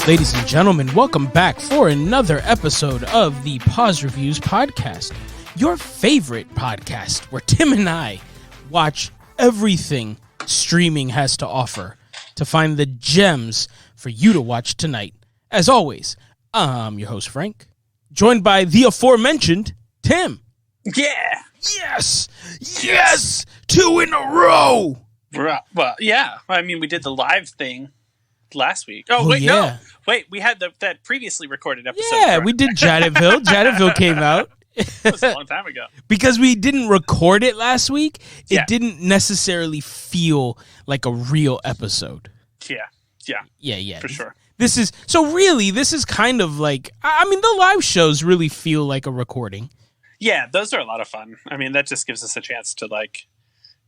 Ladies and gentlemen, welcome back for another episode of the Pause Reviews podcast, your favorite podcast where Tim and I watch everything streaming has to offer to find the gems for you to watch tonight. As always, I'm your host, Frank, joined by the aforementioned Tim. Yeah. Yes! 2 in a row! Well, yeah. I mean, we did the live thing last week. No. Wait, we had that previously recorded episode. Yeah, we did Jadetville. Jadetville came out. That was a long time ago. Because we didn't record it last week, Yeah. it didn't necessarily feel like a real episode. Yeah. For sure. This is kind of like, I mean, the live shows really feel like a recording. Yeah, those are a lot of fun. I mean, that just gives us a chance to, like,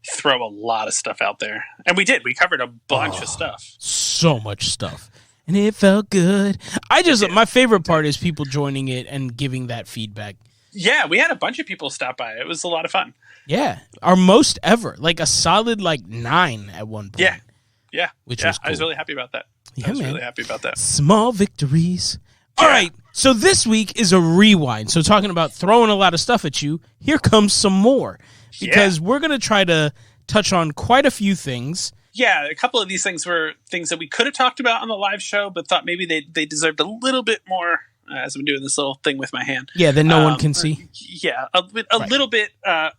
throw a lot of stuff out there. And we did. We covered a bunch of stuff. So much stuff. And it felt good. My favorite part is people joining it and giving that feedback. Yeah, we had a bunch of people stop by. It was a lot of fun. Yeah. Our most ever. Like a solid, 9 at one point. Yeah. Which was cool. I was really happy about that. Really happy about that. Small victories. All right. So this week is a rewind. So talking about throwing a lot of stuff at you, here comes some more. Because we're going to try to touch on quite a few things. Yeah, a couple of these things were things that we could have talked about on the live show, but thought maybe they deserved a little bit more, as I'm doing this little thing with my hand. Yeah, that no one can see. Yeah, a little bit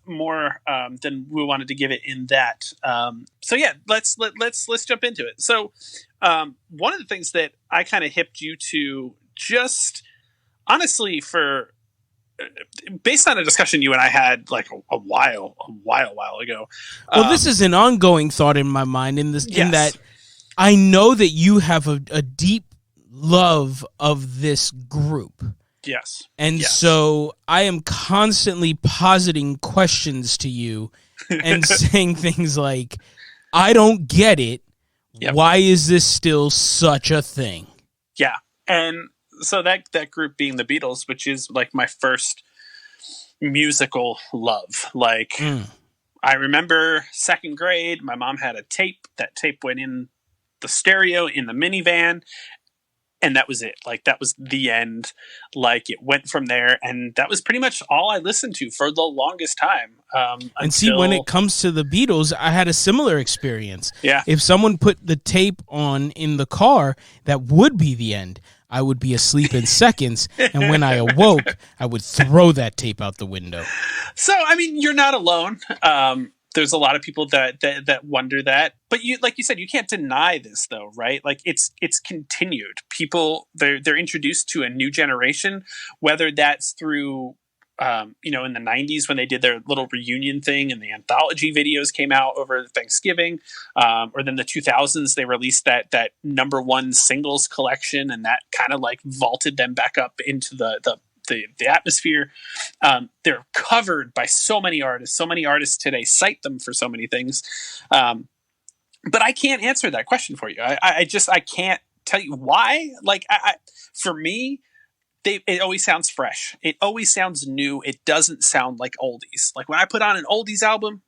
more than we wanted to give it in that. So yeah, let's jump into it. So one of the things that I kind of hipped you to, just honestly, for based on a discussion you and I had like a while ago. Well, this is an ongoing thought in my mind in that I know that you have a deep love of this group. Yes. And so I am constantly positing questions to you and saying things like, I don't get it. Yep. Why is this still such a thing? Yeah. And so that group being the Beatles, which is like my first musical love. Like I remember second grade, my mom had a tape. That tape went in the stereo in the minivan, and that was it. Like that was the end. Like it went from there, and that was pretty much all I listened to for the longest time. And see, when it comes to the Beatles, I had a similar experience. Yeah. If someone put the tape on in the car, that would be the end. I would be asleep in seconds, and when I awoke, I would throw that tape out the window. So, I mean, you're not alone. There's a lot of people that wonder that, but you, like you said, you can't deny this, though, right? Like it's continued. People they're introduced to a new generation, whether that's through in the 90s when they did their little reunion thing and the anthology videos came out over Thanksgiving, or then the 2000s, they released that number one singles collection, and that kind of like vaulted them back up into the atmosphere. They're covered by so many artists. So many artists today cite them for so many things. But I can't answer that question for you. I can't tell you why. Like for me, it always sounds fresh. It always sounds new. It doesn't sound like oldies. Like when I put on an oldies album,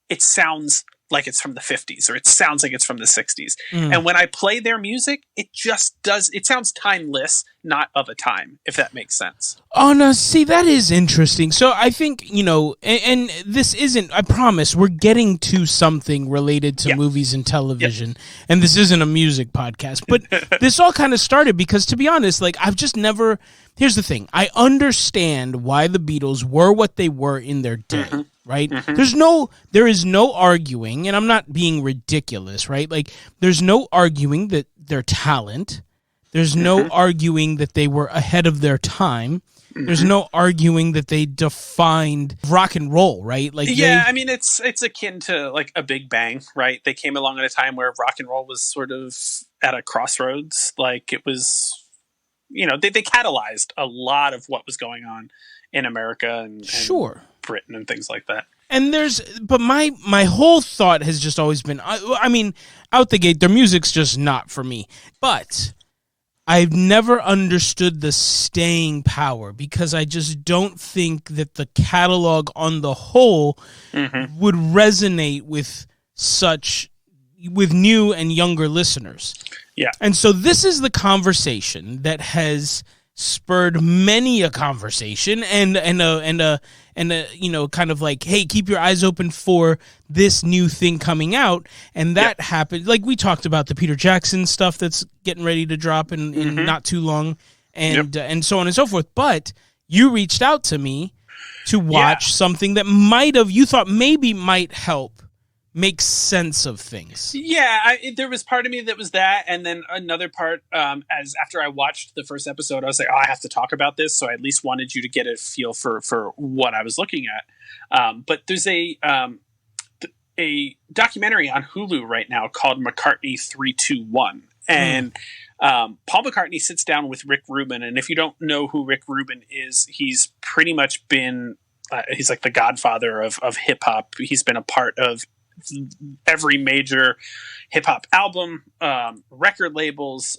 it sounds like it's from the 50s, or it sounds like it's from the 60s. And when I play their music, it just does. It sounds timeless, not of a time, if that makes sense. Oh, no, see, that is interesting. So I think, and this isn't, I promise, we're getting to something related to movies and television, and this isn't a music podcast, but this all kind of started because, to be honest, like, I've just never, here's the thing, I understand why the Beatles were what they were in their day. Right? There is no arguing, and I'm not being ridiculous, right? Like, there's no arguing that their talent. There's no arguing that they were ahead of their time. There's no arguing that they defined rock and roll, right? Like, I mean, it's akin to like a Big Bang, right? They came along at a time where rock and roll was sort of at a crossroads. Like it was, they catalyzed a lot of what was going on in America and Britain and things like that. And but my whole thought has just always been, I mean, out the gate, their music's just not for me. But I've never understood the staying power because I just don't think that the catalog on the whole would resonate with new and younger listeners. Yeah. And so this is the conversation that has spurred many a conversation and a kind of like, hey, keep your eyes open for this new thing coming out. And that happened. Like we talked about the Peter Jackson stuff that's getting ready to drop in not too long, and so on and so forth. But you reached out to me to watch something that you thought maybe might help make sense of things. Yeah, there was part of me that was that, and then another part, as after I watched the first episode, I was like, oh, I have to talk about this, so I at least wanted you to get a feel for what I was looking at. But there's a documentary on Hulu right now called McCartney 321, and Paul McCartney sits down with Rick Rubin, and if you don't know who Rick Rubin is, he's pretty much been he's like the godfather of hip hop. He's been a part of every major hip hop album, record labels.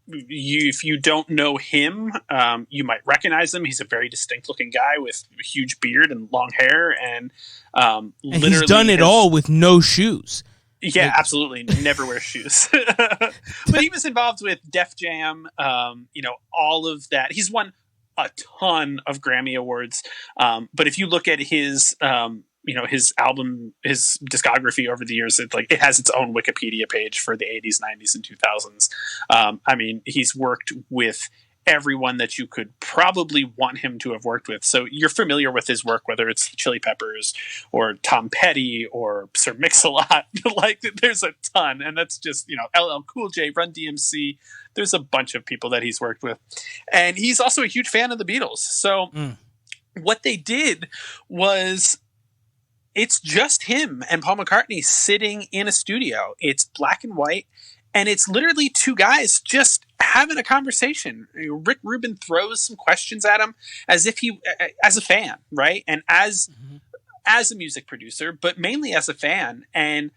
If you don't know him, you might recognize him. He's a very distinct looking guy with a huge beard and long hair, and he's done it all with no shoes. Yeah, absolutely. Never wears shoes. But he was involved with Def Jam, all of that. He's won a ton of Grammy Awards. But if you look at his his album, his discography over the years, it has its own Wikipedia page for the 80s, 90s, and 2000s. He's worked with everyone that you could probably want him to have worked with. So you're familiar with his work, whether it's Chili Peppers or Tom Petty or Sir Mix-a-Lot. There's a ton, and that's just, LL Cool J, Run DMC. There's a bunch of people that he's worked with. And he's also a huge fan of the Beatles. So what they did was, it's just him and Paul McCartney sitting in a studio. It's black and white, and it's literally two guys just having a conversation. Rick Rubin throws some questions at him as a fan, right? And as a music producer, but mainly as a fan. And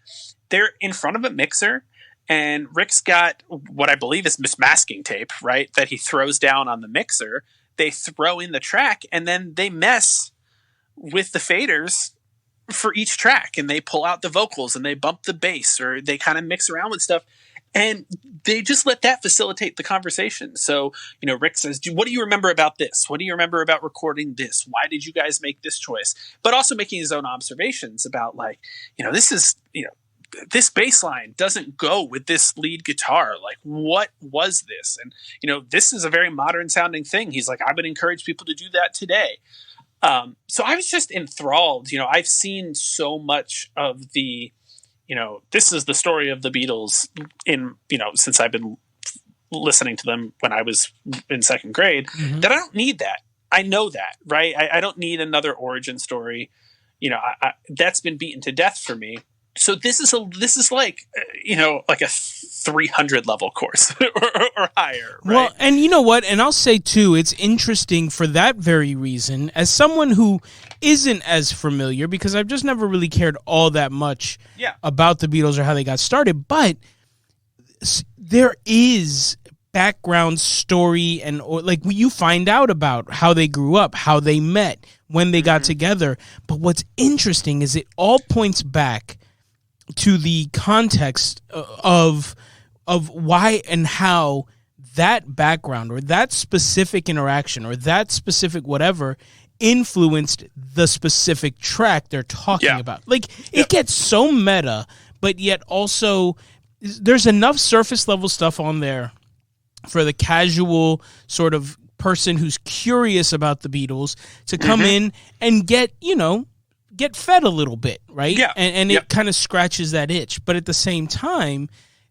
they're in front of a mixer, and Rick's got what I believe is mismasking tape, right? That he throws down on the mixer. They throw in the track, and then they mess with the faders for each track, and they pull out the vocals and they bump the bass, or they kind of mix around with stuff, and they just let that facilitate the conversation. So, Rick says, what do you remember about this? What do you remember about recording this? Why did you guys make this choice? But also making his own observations about this bass line doesn't go with this lead guitar. Like, what was this? And, this is a very modern sounding thing. He's like, I would encourage people to do that today. So I was just enthralled. I've seen so much of the, this is the story of the Beatles since I've been listening to them when I was in second grade, that I don't need that. I know that, right? I don't need another origin story. That's been beaten to death for me. So this is like a 300 level course or higher, right? Well, and you know what? And I'll say too, it's interesting for that very reason, as someone who isn't as familiar, because I've just never really cared all that much about the Beatles or how they got started, but there is background story and you find out about how they grew up, how they met, when they got together. But what's interesting is it all points back to the context of why and how that background or that specific interaction or that specific whatever influenced the specific track they're talking about. It gets so meta, but yet also there's enough surface level stuff on there for the casual sort of person who's curious about the Beatles to come in and get fed a little bit, right? Yeah. And it kind of scratches that itch. But at the same time,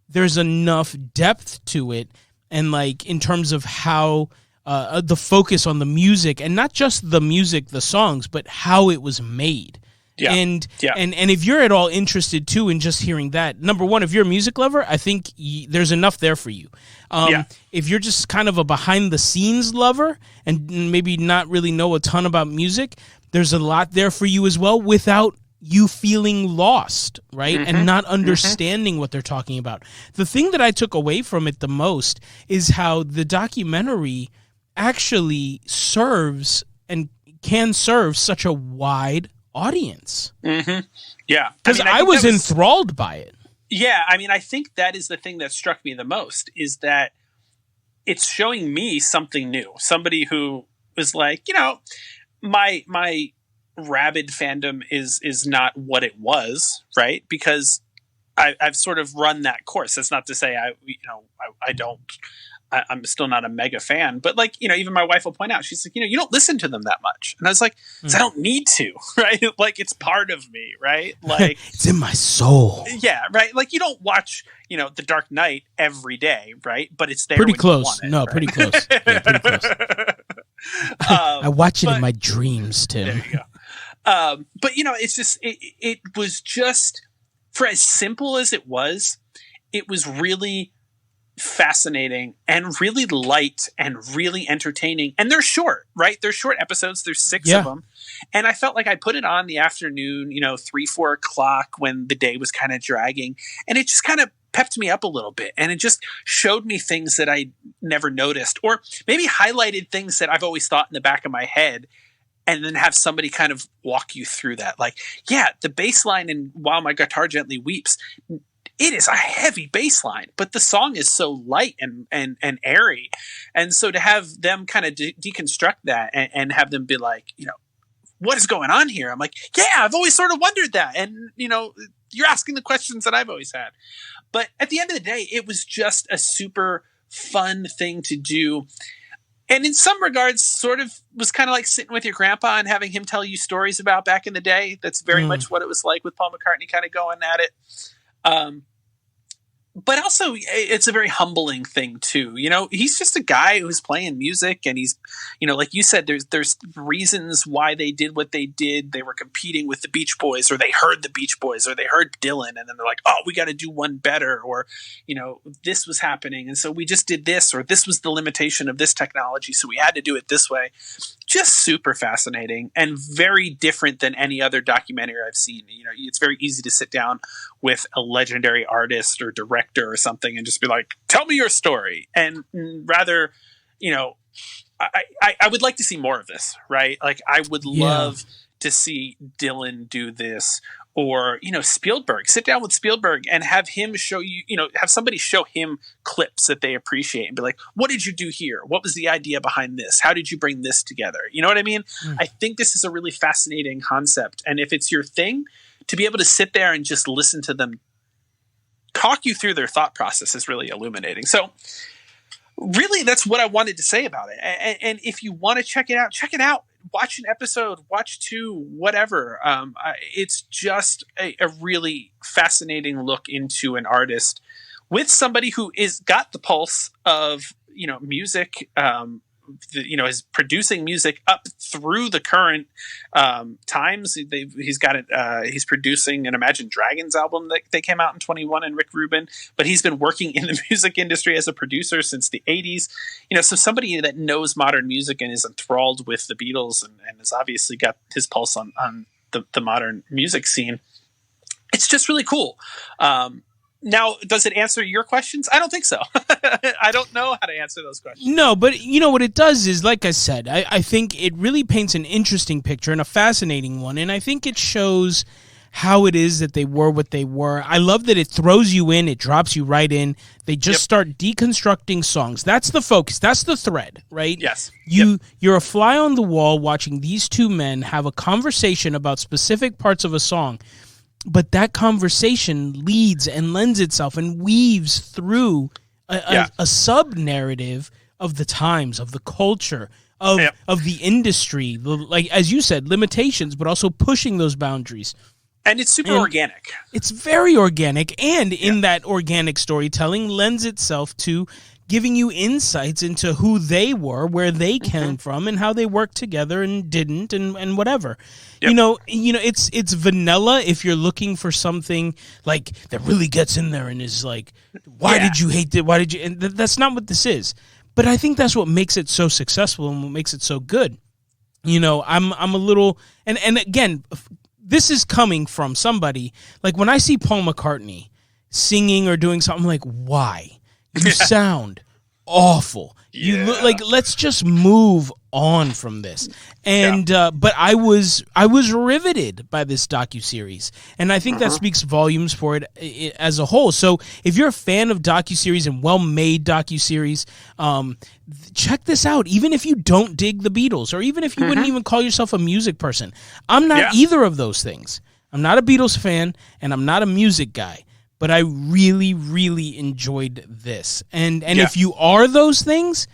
there's enough depth to it. And in terms of how the focus on the music, and not just the music, the songs, but how it was made. Yeah. And if you're at all interested too in just hearing that, number one, if you're a music lover, I think there's enough there for you. If you're just kind of a behind the scenes lover and maybe not really know a ton about music, there's a lot there for you as well without you feeling lost, right? And not understanding what they're talking about. The thing that I took away from it the most is how the documentary actually serves and can serve such a wide audience. Yeah. Because I was enthralled by it. Yeah, I mean, I think that is the thing that struck me the most, is that it's showing me something new. Somebody who was like, my rabid fandom is not what it was, right? Because I've sort of run that course. That's not to say I'm still not a mega fan, but like, even my wife will point out, she's like, you don't listen to them that much. And I was like, I don't need to, right? Like, it's part of me, right? Like it's in my soul. Yeah. Right. Like, you don't watch, The Dark Knight every day, right? But it's there. Pretty when close. You want it, No, right? pretty close. Yeah, pretty close. I watch it in my dreams, Tim. There you go. But it's just, it was just, for as simple as it was really fascinating and really light and really entertaining. And they're short, right? They're short episodes. There's 6 of them. And I felt like I put it on the afternoon, 3-4 o'clock when the day was kind of dragging. And it just kind of pepped me up a little bit. And it just showed me things that I never noticed, or maybe highlighted things that I've always thought in the back of my head. And then have somebody kind of walk you through that. Like, yeah, the bass line in While My Guitar Gently Weeps, it is a heavy bass line, but the song is so light and airy. And so to have them kind of deconstruct that and have them be like, what is going on here? I'm like, yeah, I've always sort of wondered that. And, you're asking the questions that I've always had. But at the end of the day, it was just a super fun thing to do. And in some regards, sort of was kind of like sitting with your grandpa and having him tell you stories about back in the day. That's very much what it was like with Paul McCartney kind of going at it. But also, it's a very humbling thing too. He's just a guy who's playing music, and he's, like you said, there's reasons why they did what they did. They were competing with the Beach Boys, or they heard the Beach Boys, or they heard Dylan, and then they're like, oh, we got to do one better, or this was happening, and so we just did this, or this was the limitation of this technology, so we had to do it this way. Just super fascinating and very different than any other documentary I've seen. It's very easy to sit down with a legendary artist or director or something and just be like, tell me your story. And rather, I would like to see more of this, right? Like, I would love to see Dylan do this, or, Spielberg. Sit down with Spielberg and have him show you, have somebody show him clips that they appreciate and be like, what did you do here? What was the idea behind this? How did you bring this together? You know what I mean? I think this is a really fascinating concept. And if it's your thing, to be able to sit there and just listen to them talk you through their thought process is really illuminating. So really, that's what I wanted to say about it. And if you want to check it out. Watch an episode, watch 2, whatever. It's just a really fascinating look into an artist with somebody who is got the pulse of, music, is producing music up through the current times. He's got it. He's producing an Imagine Dragons album that they came out in 21, and Rick Rubin. But he's been working in the music industry as a producer since the 80s. So somebody that knows modern music and is enthralled with the Beatles and has obviously got his pulse on the modern music scene. It's just really cool. Now, does it answer your questions? I don't think so. I don't know how to answer those questions. No, but what it does is, like I said, I think it really paints an interesting picture and a fascinating one, and I think it shows how it is that they were what they were. I love that it throws you in, it drops you right in. They just start deconstructing songs. That's the focus. That's the thread, right? Yes. You're a fly on the wall watching these two men have a conversation about specific parts of a song. But that conversation leads and lends itself and weaves through a sub-narrative of the times, of the culture, of the industry, like, as you said, limitations, but also pushing those boundaries. And it's super organic. It's very organic, and in that organic storytelling lends itself to giving you insights into who they were, where they came from, and how they worked together and didn't, and whatever. Yep. It's vanilla if you're looking for something like that really gets in there and is like, why did you hate it? Why did you? And that's not what this is. But I think that's what makes it so successful and what makes it so good. I'm a little, and again, this is coming from somebody like when I see Paul McCartney singing or doing something, like, why? You sound awful. You look like, let's just move on from this. And but I was riveted by this docuseries, and I think that speaks volumes for it as a whole. So if you're a fan of docuseries and well-made docuseries, check this out. Even if you don't dig the Beatles, or even if you wouldn't even call yourself a music person, I'm not either of those things. I'm not a Beatles fan, and I'm not a music guy. But I really, really enjoyed this. And if you are those things,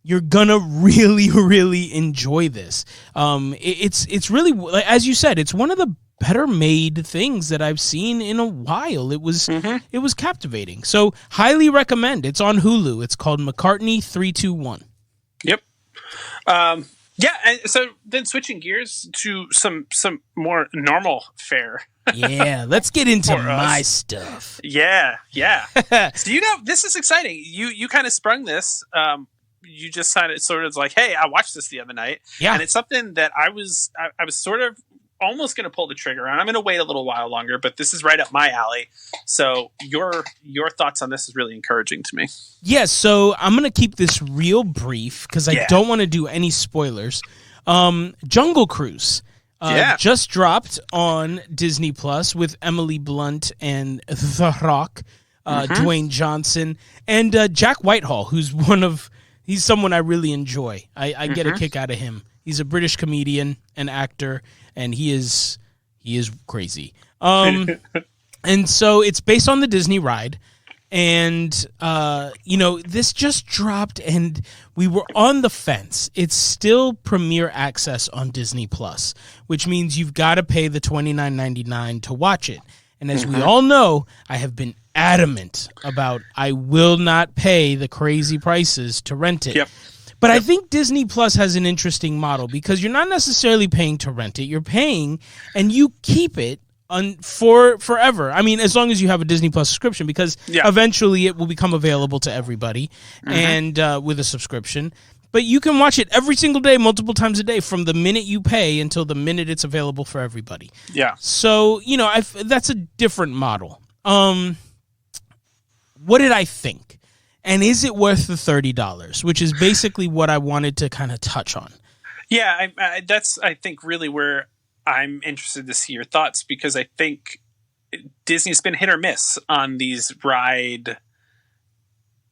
you're gonna really, really enjoy this. It's really, as you said, it's one of the better made things that I've seen in a while. It was captivating. So highly recommend. It's on Hulu. It's called McCartney 321. Yep. And so then switching gears to some more normal fare. Yeah, let's get into my stuff. Yeah. So this is exciting. You kind of sprung this. You just sort of like, hey, I watched this the other night. Yeah. And it's something that I was sort of almost going to pull the trigger on. I'm going to wait a little while longer, but this is right up my alley. So your thoughts on this is really encouraging to me. Yeah, so I'm going to keep this real brief because I don't want to do any spoilers. Jungle Cruise just dropped on Disney Plus with Emily Blunt and The Rock, Dwayne Johnson, and Jack Whitehall, he's someone I really enjoy. I get a kick out of him. He's a British comedian and actor, and he is crazy. And so it's based on the Disney ride. And, this just dropped, and we were on the fence. It's still premiere access on Disney Plus, which means you've got to pay the $29.99 to watch it. And as we all know, I have been adamant about I will not pay the crazy prices to rent it. Yep. But I think Disney Plus has an interesting model because you're not necessarily paying to rent it. You're paying, and you keep it for forever. I mean, as long as you have a Disney Plus subscription, because eventually it will become available to everybody and with a subscription. But you can watch it every single day, multiple times a day, from the minute you pay until the minute it's available for everybody. Yeah. So, that's a different model. What did I think? And is it worth the $30? Which is basically what I wanted to kind of touch on. Yeah, that's, I think, really where I'm interested to see your thoughts, because I think Disney's been hit or miss on these ride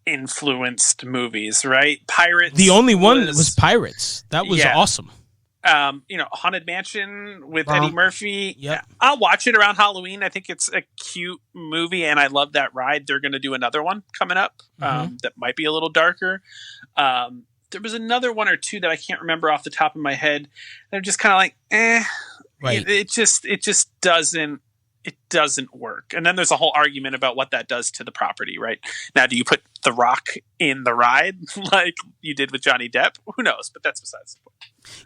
influenced movies, right? Pirates. The only one was Pirates. That was awesome. Haunted Mansion with Eddie Murphy. Yeah, I'll watch it around Halloween. I think it's a cute movie, and I love that ride. They're going to do another one coming up that might be a little darker. There was another one or two that I can't remember off the top of my head. They're just kind of like, Right. It just doesn't work. And then there's a whole argument about what that does to the property, right? Now, do you put The Rock in the ride like you did with Johnny Depp? Who knows? But that's besides the point.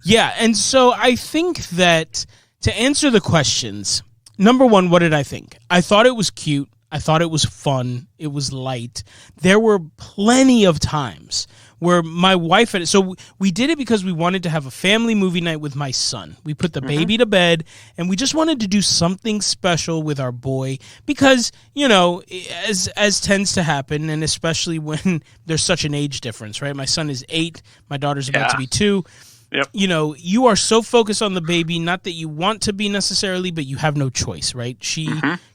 Yeah, and so I think that to answer the questions, number one, what did I think? I thought it was cute. I thought it was fun. It was light. There were plenty of times where my wife had... So we did it because we wanted to have a family movie night with my son. We put the baby to bed, and we just wanted to do something special with our boy because, as tends to happen, and especially when there's such an age difference, right? My son is 8. My daughter's about to be 2. Yep. You are so focused on the baby, not that you want to be necessarily, but you have no choice, right? She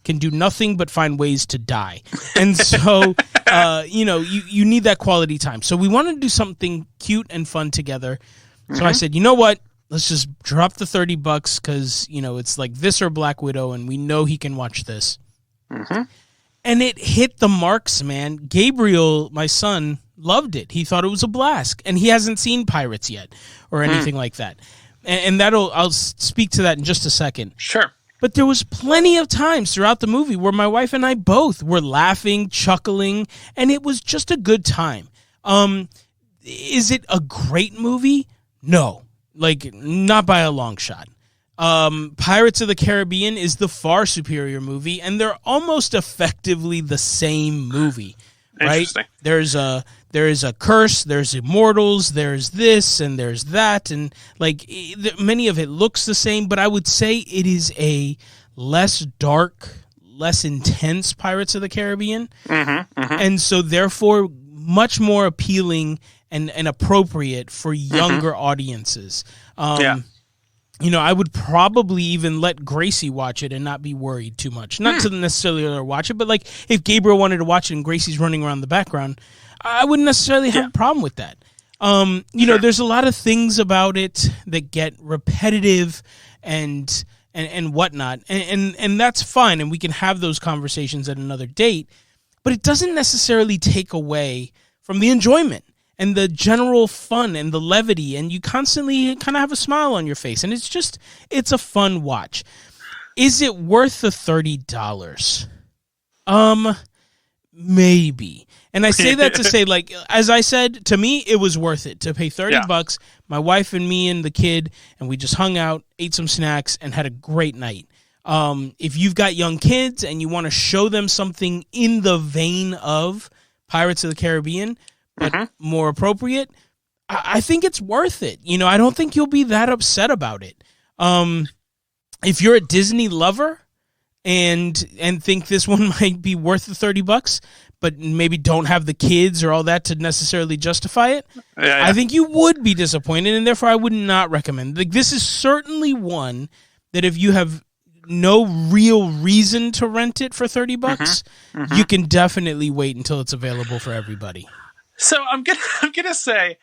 can do nothing but find ways to die. And so, you need that quality time. So we wanted to do something cute and fun together. So I said, you know what? Let's just drop the $30 because, it's like this or Black Widow, and we know he can watch this. And it hit the marks, man. Gabriel, my son, loved it. He thought it was a blast, and he hasn't seen Pirates yet or anything like that. And I'll speak to that in just a second. Sure. But there was plenty of times throughout the movie where my wife and I both were laughing, chuckling, and it was just a good time. Is it a great movie? No, not by a long shot. Pirates of the Caribbean is the far superior movie, and they're almost effectively the same movie, right? There is a curse, there's immortals, there's this, and there's that, and many of it looks the same, but I would say it is a less dark, less intense Pirates of the Caribbean, and so therefore much more appealing and appropriate for younger audiences. I would probably even let Gracie watch it and not be worried too much. Not to necessarily let her watch it, but like if Gabriel wanted to watch it and Gracie's running around the background, I wouldn't necessarily have a problem with that. There's a lot of things about it that get repetitive and whatnot, and that's fine, and we can have those conversations at another date, but it doesn't necessarily take away from the enjoyment and the general fun and the levity, and you constantly kind of have a smile on your face, and it's a fun watch. Is it worth the $30? Maybe. And I say that to say, like, as I said, to me, it was worth it to pay $30. My wife and me and the kid, and we just hung out, ate some snacks, and had a great night. If you've got young kids and you want to show them something in the vein of Pirates of the Caribbean, but more appropriate, I think it's worth it. I don't think you'll be that upset about it. If you're a Disney lover and think this one might be worth the $30, but maybe don't have the kids or all that to necessarily justify it, I think you would be disappointed, and therefore I would not recommend. Like, this is certainly one that if you have no real reason to rent it for $30, you can definitely wait until it's available for everybody. So I'm gonna say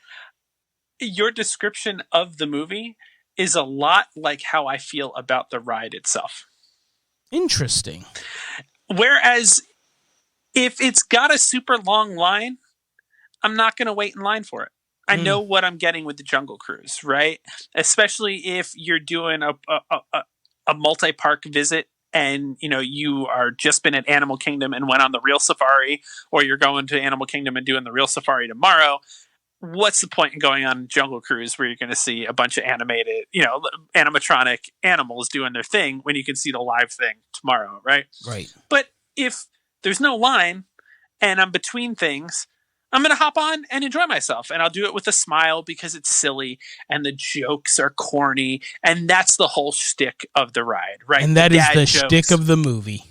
your description of the movie is a lot like how I feel about the ride itself. Interesting. Whereas if it's got a super long line, I'm not going to wait in line for it. I know what I'm getting with the Jungle Cruise, right? Especially if you're doing a multi-park visit and you are just been at Animal Kingdom and went on the real safari, or you're going to Animal Kingdom and doing the real safari tomorrow. What's the point in going on Jungle Cruise where you're going to see a bunch of animated, animatronic animals doing their thing when you can see the live thing tomorrow, right? Right. But if there's no line and I'm between things, I'm going to hop on and enjoy myself. And I'll do it with a smile because it's silly and the jokes are corny. And that's the whole shtick of the ride, right? And that is the shtick of the movie.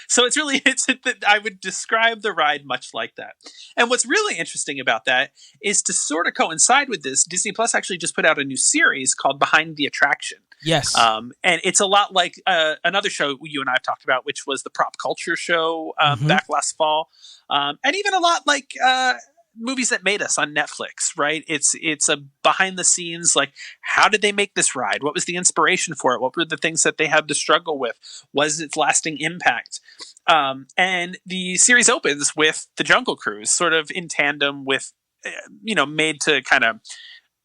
So I would describe the ride much like that. And what's really interesting about that is to sort of coincide with this, Disney Plus actually just put out a new series called Behind the Attraction. Yes. And it's a lot like another show you and I have talked about, which was the Prop Culture show back last fall. And even a lot like Movies That Made Us on Netflix, right? It's a behind the scenes, like, how did they make this ride? What was the inspiration for it? What were the things that they had to struggle with? Was its lasting impact? And the series opens with the Jungle Cruise, sort of in tandem with, made to kind of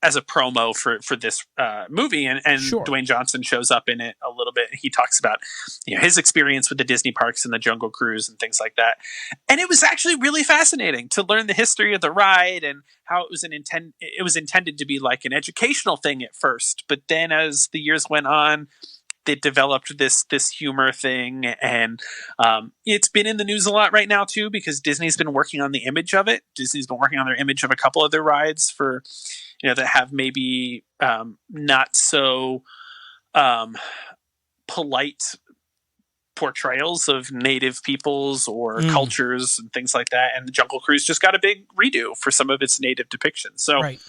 as a promo for this movie, and Sure. Dwayne Johnson shows up in it a little bit. He talks about his experience with the Disney parks and the Jungle Cruise and things like that. And it was actually really fascinating to learn the history of the ride and how it was intended to be like an educational thing at first, but then as the years went on, they developed this humor thing, and it's been in the news a lot right now too because Disney's been working on the image of it. Disney's been working on their image of a couple of their rides for that have maybe not so polite portrayals of native peoples or cultures and things like that. And the Jungle Cruise just got a big redo for some of its native depictions. So, right.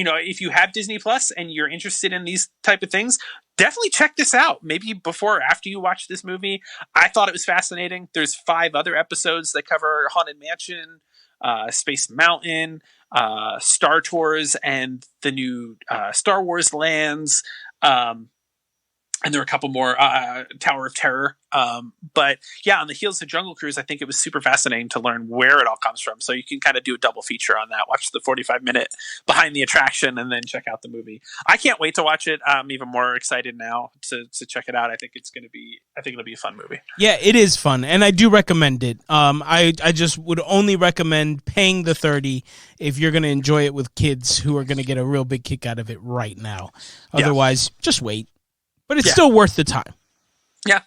If you have Disney Plus and you're interested in these type of things, definitely check this out. Maybe before or after you watch this movie. I thought it was fascinating. There's 5 other episodes that cover Haunted Mansion, Space Mountain, Star Tours, and the new Star Wars lands. And there were a couple more, Tower of Terror. But yeah, on the heels of Jungle Cruise, I think it was super fascinating to learn where it all comes from. So you can kind of do a double feature on that. Watch the 45-minute Behind the Attraction and then check out the movie. I can't wait to watch it. I'm even more excited now to check it out. I think it'll be a fun movie. Yeah, it is fun, and I do recommend it. I just would only recommend paying the $30 if you're going to enjoy it with kids who are going to get a real big kick out of it right now. Otherwise, just wait. But it's still worth the time. Yeah.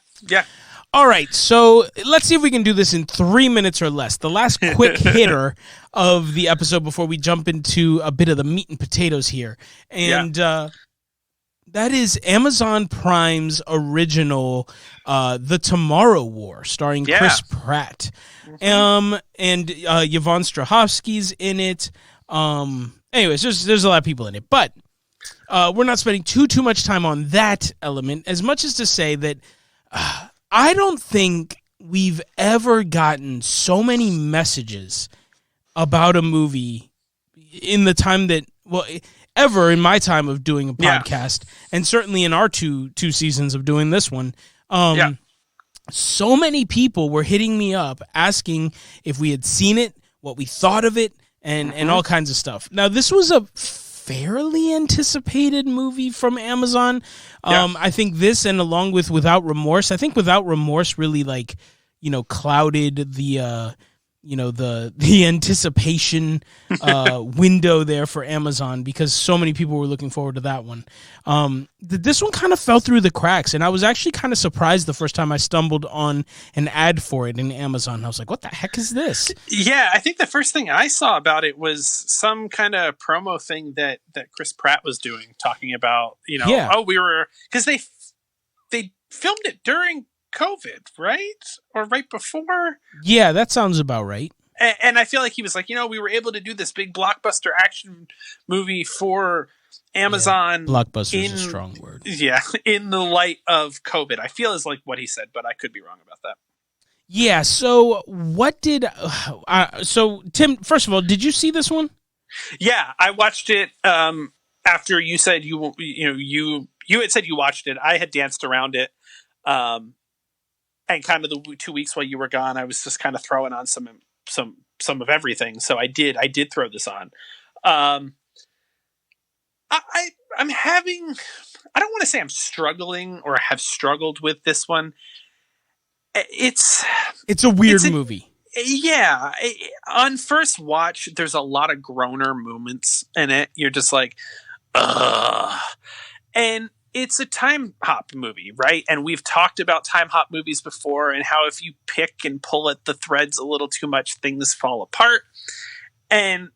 All right, so let's see if we can do this in 3 minutes or less. The last quick hitter of the episode before we jump into a bit of the meat and potatoes here. And That is Amazon Prime's original The Tomorrow War, starring Chris Pratt. And Yvonne Strahovski's in it. Anyways, there's a lot of people in it. But we're not spending too much time on that element, as much as to say that I don't think we've ever gotten so many messages about a movie in the time that, well, ever in my time of doing a podcast, and certainly in our two seasons of doing this one. So many people were hitting me up asking if we had seen it, what we thought of it, and all kinds of stuff. Now, this was a fairly anticipated movie from Amazon. I think this, and along with Without Remorse, I think Without Remorse really clouded the the anticipation window there for Amazon, because so many people were looking forward to that one. This one kind of fell through the cracks, and I was actually kind of surprised the first time I stumbled on an ad for it in Amazon. I was like, what the heck is this? Yeah, I think the first thing I saw about it was some kind of promo thing that Chris Pratt was doing, talking about, we were, because they filmed it during COVID, right? Or right before? Yeah, that sounds about right. And I feel like he was like, we were able to do this big blockbuster action movie for Amazon. Yeah, blockbuster is a strong word. Yeah, in the light of COVID. I feel is like what he said, but I could be wrong about that. Yeah, so what did... so, Tim, first of all, did you see this one? Yeah, I watched it after you said you had said you watched it. I had danced around it. And kind of the 2 weeks while you were gone, I was just kind of throwing on some of everything. So I did throw this on. I'm having, I don't want to say I'm struggling or have struggled with this one. It's a weird movie. Yeah. On first watch, there's a lot of groaner moments in it. You're just like, ugh. And it's a time hop movie, right? And we've talked about time hop movies before, and how if you pick and pull at the threads a little too much, things fall apart. And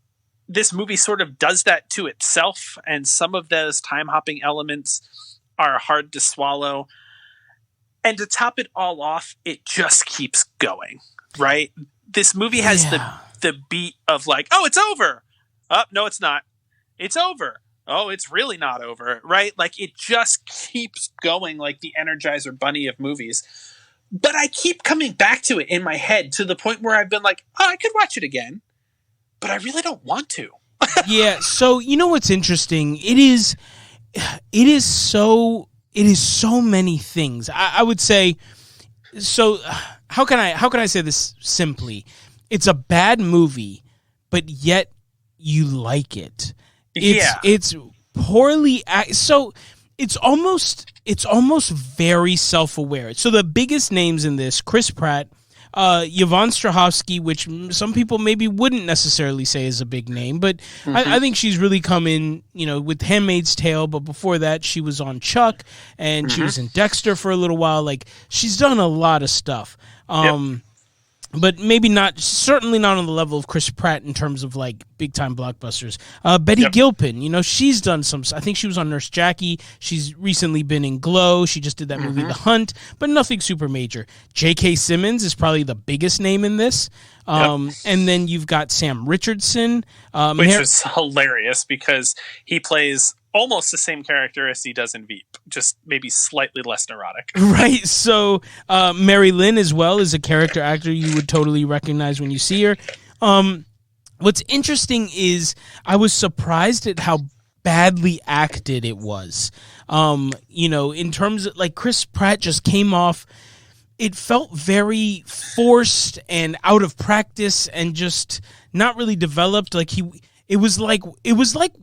this movie sort of does that to itself, and some of those time hopping elements are hard to swallow. And to top it all off, it just keeps going, right? This movie has the beat of like, oh, it's over. Oh, no, it's not. It's over. Oh, it's really not over, right? Like, it just keeps going like the Energizer Bunny of movies. But I keep coming back to it in my head to the point where I've been like, oh, I could watch it again, but I really don't want to. Yeah, so you know what's interesting? It is so many things. I would say, so how can I say this simply? It's a bad movie, but yet you like it. It's poorly so it's almost very self-aware. So the biggest names in this: Chris Pratt, Yvonne Strahovski, which some people maybe wouldn't necessarily say is a big name, but I think she's really come in, with Handmaid's Tale. But before that, she was on Chuck, and she was in Dexter for a little while. Like, she's done a lot of stuff. But maybe certainly not on the level of Chris Pratt in terms of like big time blockbusters. Betty Gilpin, she's done some. I think she was on Nurse Jackie. She's recently been in Glow. She just did that movie The Hunt, but nothing super major. J.K. Simmons is probably the biggest name in this. And then you've got Sam Richardson, which is hilarious because he plays almost the same character as he does in Veep, just maybe slightly less neurotic. Right. So Mary Lynn as well is a character actor you would totally recognize when you see her. What's interesting is I was surprised at how badly acted it was. In terms of like Chris Pratt just came off, it felt very forced and out of practice and just not really developed. Like it was like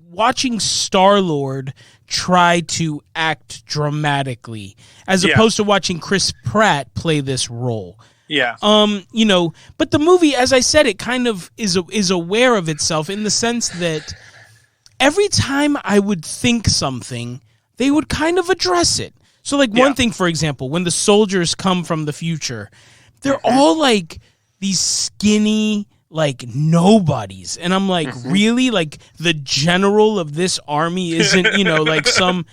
watching Star-Lord try to act dramatically as opposed to watching Chris Pratt play this role. Yeah. But the movie, as I said, it kind of is aware of itself in the sense that every time I would think something, they would kind of address it. So like one thing, for example, when the soldiers come from the future, they're all like these skinny, like nobodies. And I'm like, really? Like the general of this army isn't, like some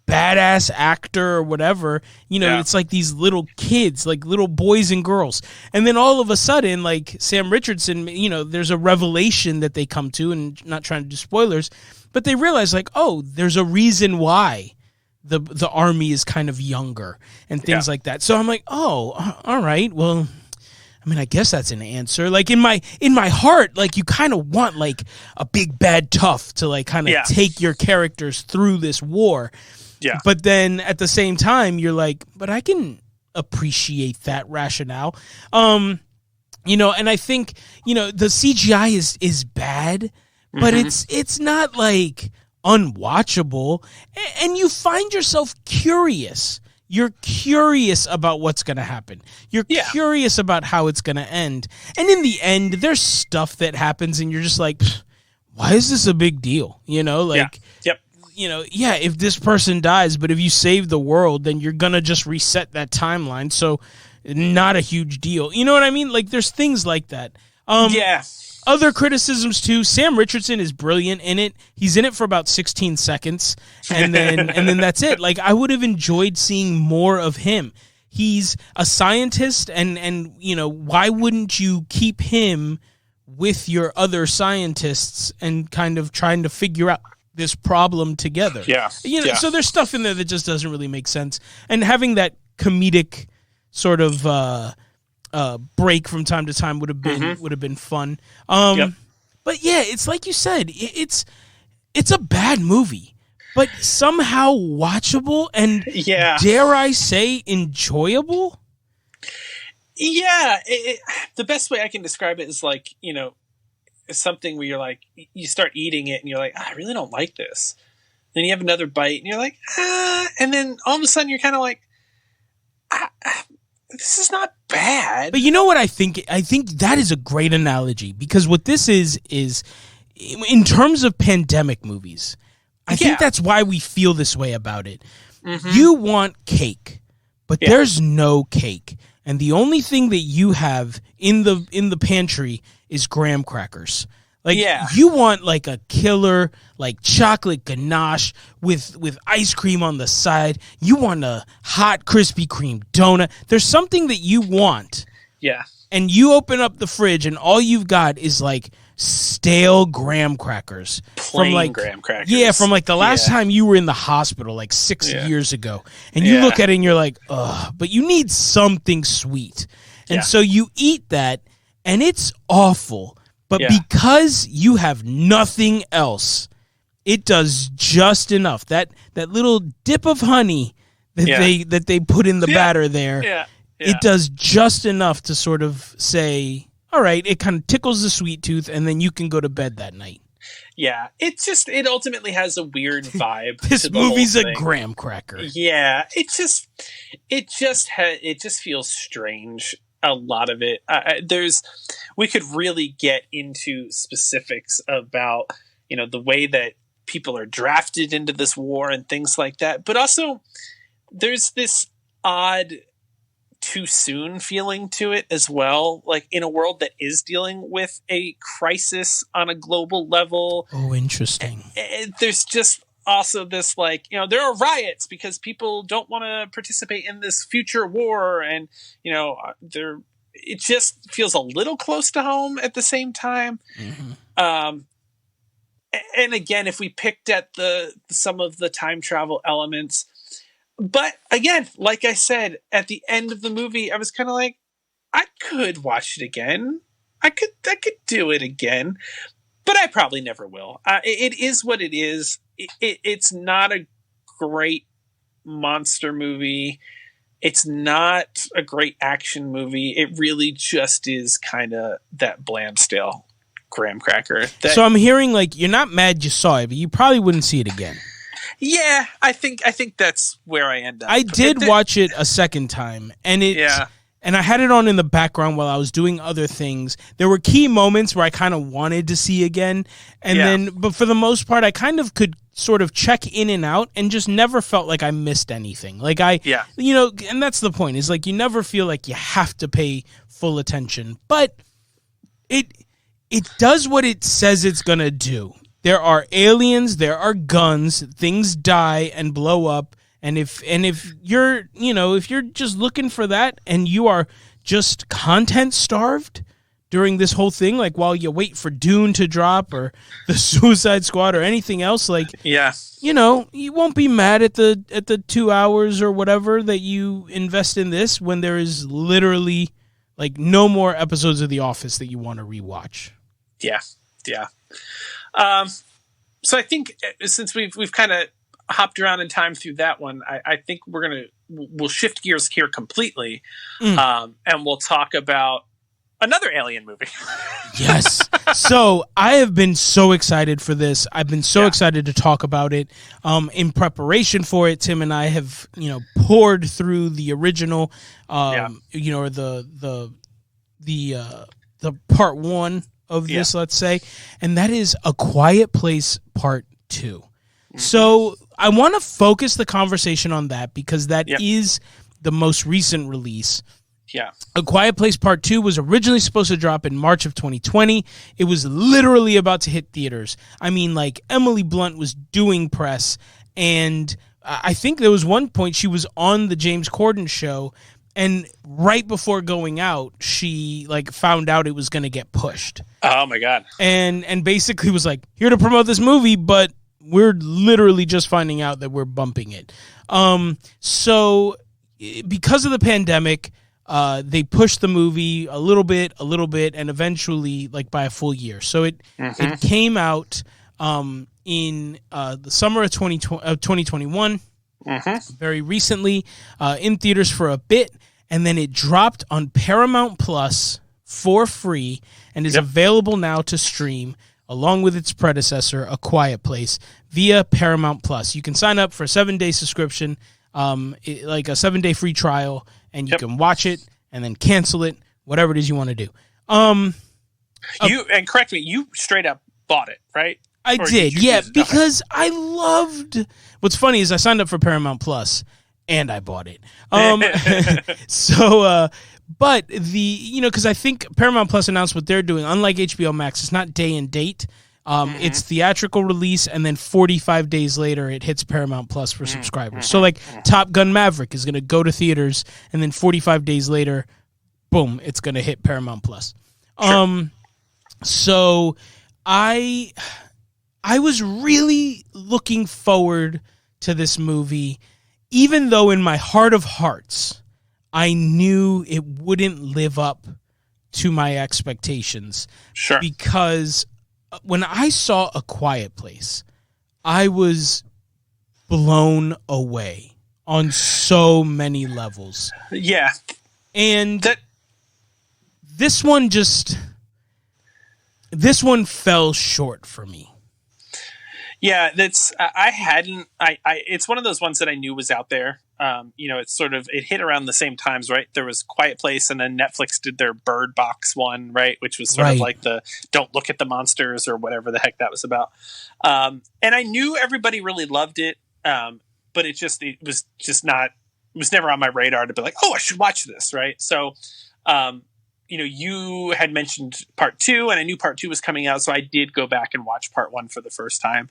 badass actor or whatever. It's like these little kids, like little boys and girls. And then all of a sudden, like Sam Richardson, there's a revelation that they come to, and not trying to do spoilers, but they realize like, oh, there's a reason why the army is kind of younger and things like that. So I'm like, oh, all right, well, I mean, I guess that's an answer. Like in my heart, like you kind of want like a big bad tough to like kind of take your characters through this war. Yeah. But then at the same time, you're like, but I can appreciate that rationale. And I think, the CGI is bad, but it's not like unwatchable, and you find yourself curious. You're curious about what's going to happen. You're curious about how it's going to end. And in the end, there's stuff that happens and you're just like, why is this a big deal? If this person dies, but if you save the world, then you're going to just reset that timeline. So not a huge deal. You know what I mean? Like there's things like that. Other criticisms too. Sam Richardson is brilliant in it. He's in it for about 16 seconds, and then that's it. Like I would have enjoyed seeing more of him. He's a scientist, and why wouldn't you keep him with your other scientists and kind of trying to figure out this problem together? So there's stuff in there that just doesn't really make sense, and having that comedic sort of break from time to time would have been fun. But yeah, it's like you said, it's a bad movie, but somehow watchable and dare I say enjoyable. The best way I can describe it is like something where you're like, you start eating it and you're like, I really don't like this. Then you have another bite and you're like, and then all of a sudden you're kind of like, this is not bad. But you know what I think? I think that is a great analogy, because what this is in terms of pandemic movies, I think that's why we feel this way about it. You want cake, but there's no cake. And the only thing that you have in the pantry is graham crackers. Like you want like a killer like chocolate ganache with ice cream on the side. You want a hot Krispy Kreme donut. There's something that you want. Yeah. And you open up the fridge and all you've got is like stale graham crackers. Plain graham crackers. Yeah, from like the last time you were in the hospital like 6 years ago. And you look at it and you're like, ugh, but you need something sweet. And so you eat that and it's awful. But because you have nothing else, it does just enough. That little dip of honey that they put in the batter there, it does just enough to sort of say, all right, it kind of tickles the sweet tooth, and then you can go to bed that night. Yeah, it ultimately has a weird vibe. This movie's a graham cracker. Yeah, it just feels strange. A lot of it. We could really get into specifics about, the way that people are drafted into this war and things like that. But also there's this odd too soon feeling to it as well. Like in a world that is dealing with a crisis on a global level. Oh, interesting. There's just also this like, there are riots because people don't want to participate in this future war, and it just feels a little close to home at the same time. And again, if we picked at some of the time travel elements, but again, like I said, at the end of the movie, I was kind of like, I could watch it again. I could do it again, but I probably never will. It is what it is. It's not a great monster movie. It's not a great action movie. It really just is kind of that bland, stale graham cracker. So I'm hearing like you're not mad you saw it, but you probably wouldn't see it again. Yeah, I think that's where I end up. I did watch it a second time, and and I had it on in the background while I was doing other things. There were key moments where I kind of wanted to see again, but for the most part, I kind of could sort of check in and out and just never felt like I missed anything. Like and that's the point, is like you never feel like you have to pay full attention, but it does what it says it's going to do. There are aliens, there are guns, things die and blow up. And if you're, if you're just looking for that and you are just content starved during this whole thing, like while you wait for Dune to drop or the Suicide Squad or anything else, like, you won't be mad at the 2 hours or whatever that you invest in this when there is literally like no more episodes of The Office that you want to rewatch. Yeah. So I think since we've kind of hopped around in time through that one, I think we'll shift gears here completely, and we'll talk about another alien movie. Yes. So I have been so excited for this. I've been so excited to talk about it. In preparation for it, Tim and I have, poured through the original, or the part one of this, let's say, and that is A Quiet Place Part 2. Mm-hmm. So I want to focus the conversation on that because that is the most recent release. Yeah. A Quiet Place Part 2 was originally supposed to drop in March of 2020. It was literally about to hit theaters. I mean, like, Emily Blunt was doing press, and I think there was one point she was on the James Corden show, and right before going out, she, like, found out it was going to get pushed. Oh, my God. And basically was like, here to promote this movie, but we're literally just finding out that we're bumping it. So because of the pandemic, they pushed the movie a little bit, and eventually, like, by a full year. So it came out in the summer of 2021, very recently, in theaters for a bit, and then it dropped on Paramount Plus for free and is available now to stream, along with its predecessor, A Quiet Place, via Paramount Plus. You can sign up for a 7-day subscription, like a 7-day free trial, and you can watch it and then cancel it, whatever it is you want to do. And correct me, you straight up bought it, right? I did, because I loved... What's funny is I signed up for Paramount Plus, and I bought it. But because I think Paramount Plus announced what they're doing. Unlike HBO Max, it's not day and date. It's theatrical release, and then 45 days later, it hits Paramount Plus for subscribers. So, like, Top Gun Maverick is going to go to theaters, and then 45 days later, boom, it's going to hit Paramount Plus. Sure. So I was really looking forward to this movie, even though in my heart of hearts, I knew it wouldn't live up to my expectations. Sure. Because when I saw A Quiet Place, I was blown away on so many levels. Yeah. And this one fell short for me. Yeah, it's one of those ones that I knew was out there. It's sort of, it hit around the same times, right? There was Quiet Place, and then Netflix did their Bird Box one, right? Which was sort of like the Don't Look at the Monsters or whatever the heck that was about. And I knew everybody really loved it, but it was never on my radar to be like, oh, I should watch this, right? So, you had mentioned part 2, and I knew part 2 was coming out, so I did go back and watch part 1 for the first time.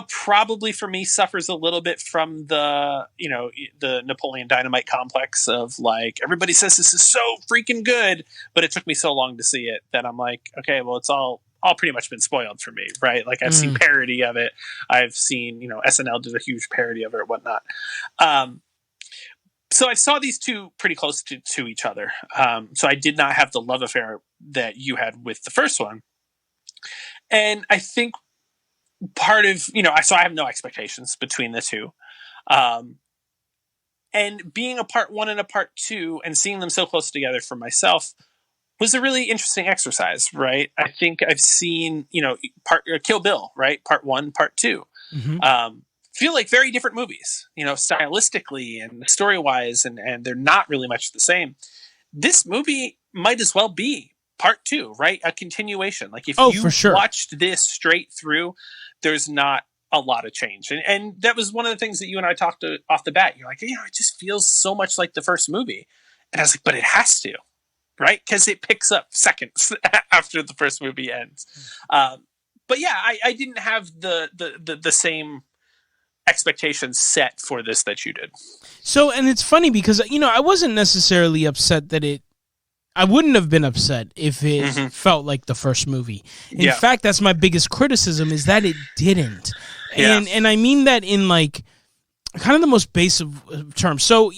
Probably for me suffers a little bit from the Napoleon Dynamite complex of, like, everybody says this is so freaking good, but it took me so long to see it that I'm like, okay, well, it's all pretty much been spoiled for me, right? Like, I've seen parody of it. I've seen, SNL did a huge parody of it or whatnot. So I saw these two pretty close to each other. So I did not have the love affair that you had with the first one. And I think part of, so I have no expectations between the two. And being a part 1 and a part 2 and seeing them so close together for myself was a really interesting exercise, right? I think I've seen, Kill Bill, right? Part 1, part 2. Feel like very different movies, stylistically and story-wise, and they're not really much the same. This movie might as well be part 2, right? A continuation. Like, if you watched this straight through, there's not a lot of change. And that was one of the things that you and I talked off the bat. You're like, it just feels so much like the first movie. And I was like, but it has to, right? Because it picks up seconds after the first movie ends. But yeah, I didn't have the same expectations set for this that you did. So, and it's funny because, I wasn't necessarily upset that I wouldn't have been upset if it felt like the first movie. In fact, that's my biggest criticism, is that it didn't. And I mean that in like kind of the most basic terms. So,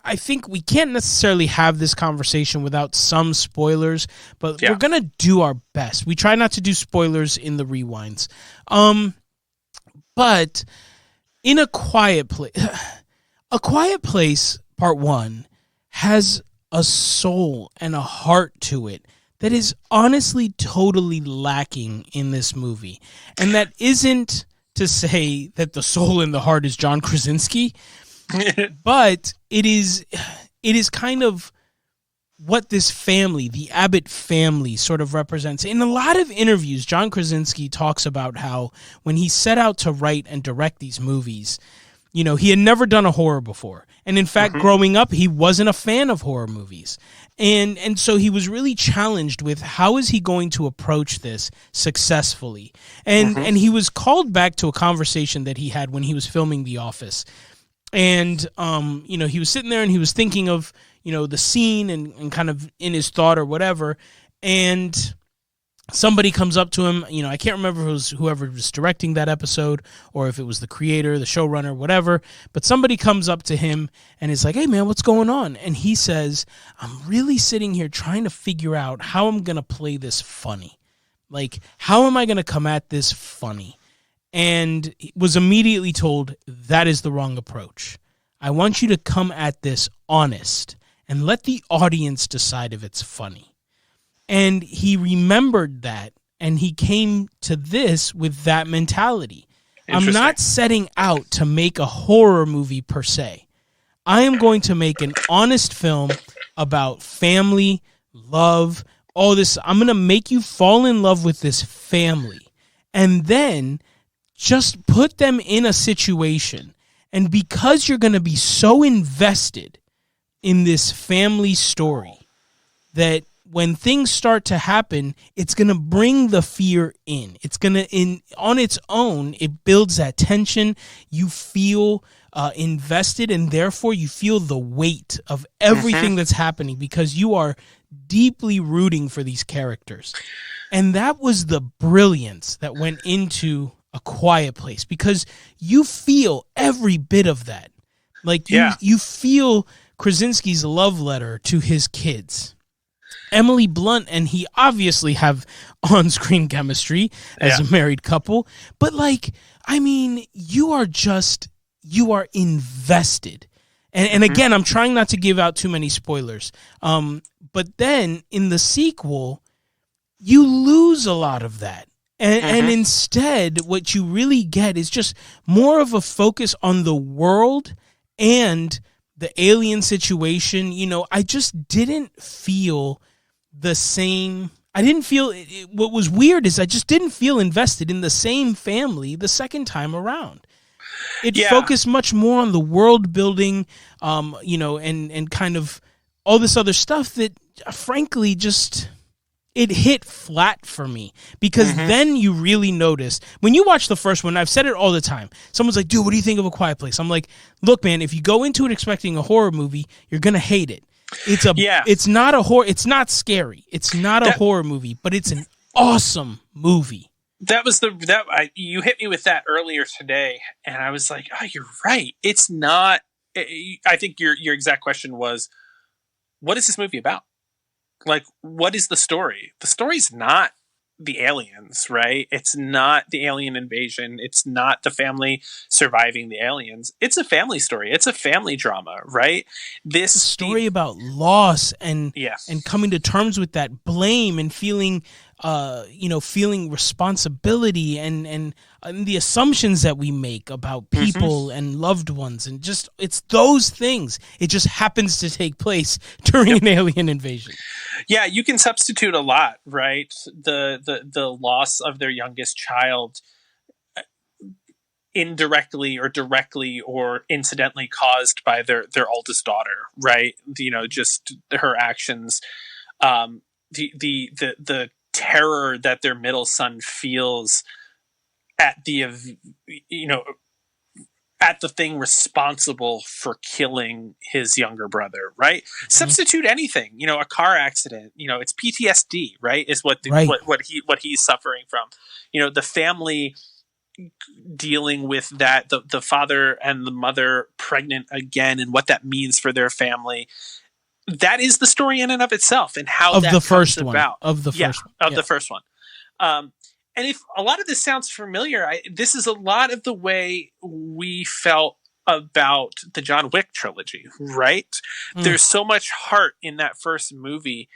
I think we can't necessarily have this conversation without some spoilers, but we're going to do our best. We try not to do spoilers in the rewinds. But in A Quiet Place, A Quiet Place Part 1 has a soul and a heart to it that is honestly totally lacking in this movie. And that isn't to say that the soul and the heart is John Krasinski, but it is kind of what this family, the Abbott family, sort of represents. In a lot of interviews, John Krasinski talks about how when he set out to write and direct these movies, he had never done a horror before. And in fact, growing up, he wasn't a fan of horror movies. And so he was really challenged with how is he going to approach this successfully. And he was called back to a conversation that he had when he was filming The Office. And, he was sitting there and he was thinking of, the scene and kind of in his thought or whatever. And somebody comes up to him, I can't remember if it was whoever was directing that episode or if it was the creator, the showrunner, whatever, but somebody comes up to him and is like, "Hey man, what's going on?" And he says, "I'm really sitting here trying to figure out how I'm going to play this funny. Like, how am I going to come at this funny?" And was immediately told, "That is the wrong approach. I want you to come at this honest and let the audience decide if it's funny." And he remembered that, and he came to this with that mentality. I'm not setting out to make a horror movie per se. I am going to make an honest film about family, love, all this. I'm going to make you fall in love with this family, and then just put them in a situation. And because you're going to be so invested in this family story that when things start to happen, it's going to bring the fear in. It's going to, on its own, it builds that tension. You feel invested, and therefore you feel the weight of everything that's happening because you are deeply rooting for these characters. And that was the brilliance that went into A Quiet Place, because you feel every bit of that. Like you feel Krasinski's love letter to his kids. Emily Blunt and he obviously have on-screen chemistry as a married couple, but you are invested. And again, I'm trying not to give out too many spoilers. But then in the sequel, you lose a lot of that. And instead, what you really get is just more of a focus on the world and the alien situation. I just didn't feel the same. I didn't feel what was weird is I just didn't feel invested in the same family the second time around. It focused much more on the world building, and kind of all this other stuff that, frankly, just it hit flat for me, because then you really notice when you watch the first one. I've said it all the time. Someone's like, "Dude, what do you think of A Quiet Place?" I'm like, "Look, man, if you go into it expecting a horror movie, you're gonna hate it. It's not a horror. It's not scary. It's not a horror movie, but it's an awesome movie." You hit me with that earlier today, and I was like, "Oh, you're right. It's not." I think your exact question was, "What is this movie about? Like, what is the story?" The story's not the aliens, right? It's not the alien invasion. It's not the family surviving the aliens. It's a family story. It's a family drama, right? This story about loss and coming to terms with that blame and feeling feeling responsibility and the assumptions that we make about people and loved ones, and just it's those things. It just happens to take place during an alien invasion. Yeah, you can substitute a lot, right? The loss of their youngest child indirectly or directly or incidentally caused by their oldest daughter, right? Just her actions. The terror that their middle son feels at at the thing responsible for killing his younger brother, right? Mm-hmm. Substitute anything, a car accident, it's PTSD, right? Is what he's suffering from. The family dealing with that, the father and the mother pregnant again, and what that means for their family. That is the story in and of itself, and how of that the first comes one about. the first one. And if a lot of this sounds familiar, this is a lot of the way we felt about the John Wick trilogy, right? There's so much heart in that first movie.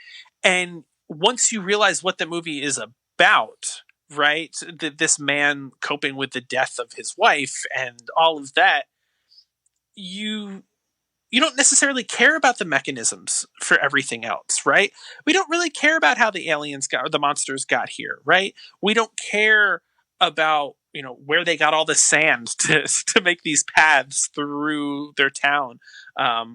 And once you realize what the movie is about, right? This man coping with the death of his wife and all of that, you don't necessarily care about the mechanisms for everything else, right? We don't really care about how the aliens got, or the monsters got here, right? We don't care about, where they got all the sand to make these paths through their town,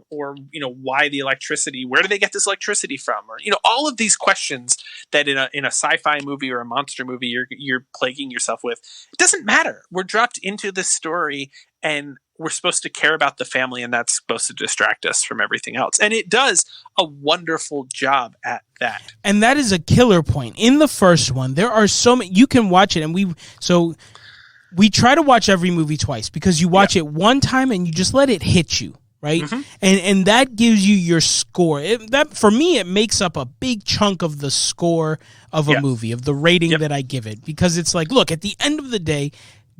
or, why the electricity, where do they get this electricity from? Or, all of these questions that in a sci-fi movie or a monster movie you're plaguing yourself with. It doesn't matter. We're dropped into this story, and we're supposed to care about the family, and that's supposed to distract us from everything else. And it does a wonderful job at that. And that is a killer point. In the first one, there are so many, you can watch it, and we try to watch every movie twice, because you watch it one time and you just let it hit you, right? Mm-hmm. And that gives you your score. That for me, it makes up a big chunk of the score of a movie, of the rating that I give it, because it's like, look, at the end of the day,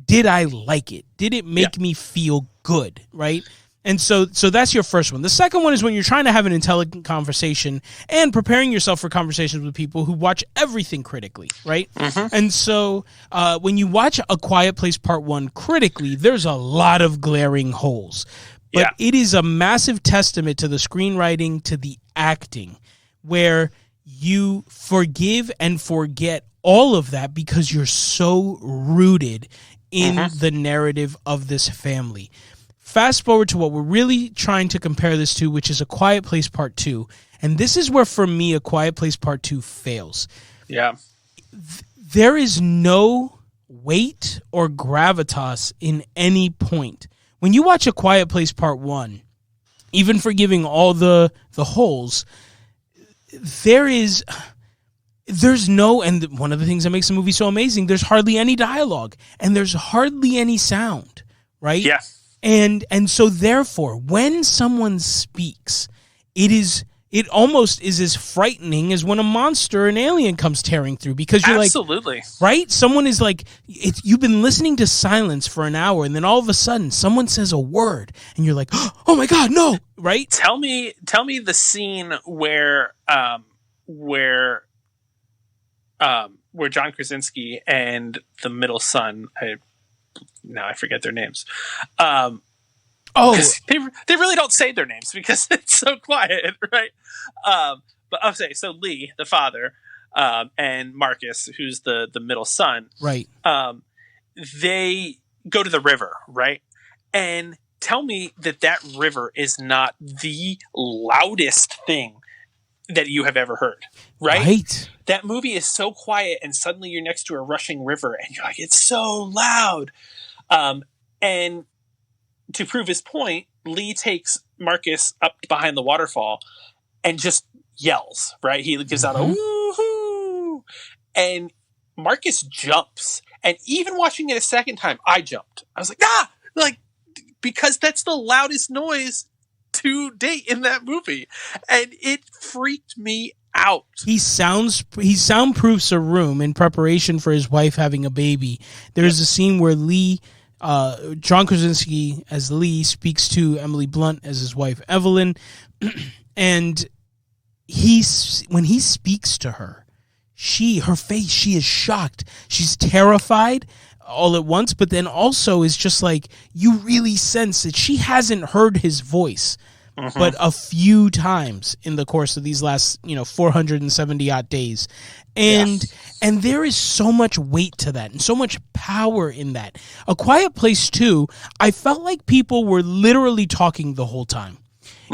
did I like it? Did it make me feel good, right? And so that's your first one. The second one is when you're trying to have an intelligent conversation and preparing yourself for conversations with people who watch everything critically, right? Mm-hmm. And so when you watch A Quiet Place Part 1 critically, there's a lot of glaring holes. But it is a massive testament to the screenwriting, to the acting, where you forgive and forget all of that because you're so rooted in the narrative of this family. Fast forward to what we're really trying to compare this to, which is A Quiet Place Part 2. And this is where, for me, A Quiet Place Part 2 fails. Yeah. There is no weight or gravitas in any point. When you watch A Quiet Place Part 1, even forgiving all the holes, there's no, and one of the things that makes the movie so amazing, there's hardly any dialogue, and there's hardly any sound, right? Yeah. And so therefore, when someone speaks, it almost is as frightening as when a monster, an alien, comes tearing through, because you're absolutely right? Someone is like, you've been listening to silence for an hour, and then all of a sudden someone says a word, and you're like, oh my God, no, right? Tell me the scene where John Krasinski and the middle son, I forget their names. They really don't say their names because it's so quiet, right? But I'll say, so Lee, the father, and Marcus, who's the middle son, right? They go to the river, right? And tell me that river is not the loudest thing that you have ever heard, right? That movie is so quiet, and suddenly you're next to a rushing river, and you're like, it's so loud. And to prove his point, Lee takes Marcus up behind the waterfall and just yells, right? He gives out a woohoo, and Marcus jumps. And even watching it a second time, I jumped. I was like, because that's the loudest noise to date in that movie, and it freaked me out. He soundproofs a room in preparation for his wife having a baby. There's a scene where John Krasinski as Lee speaks to Emily Blunt as his wife Evelyn, and when he speaks to her, her face, she is shocked, she's terrified all at once, but then also is just like, you really sense that she hasn't heard his voice but a few times in the course of these last 470 odd days, and there is so much weight to that and so much power in that. A Quiet Place 2, I felt like people were literally talking the whole time.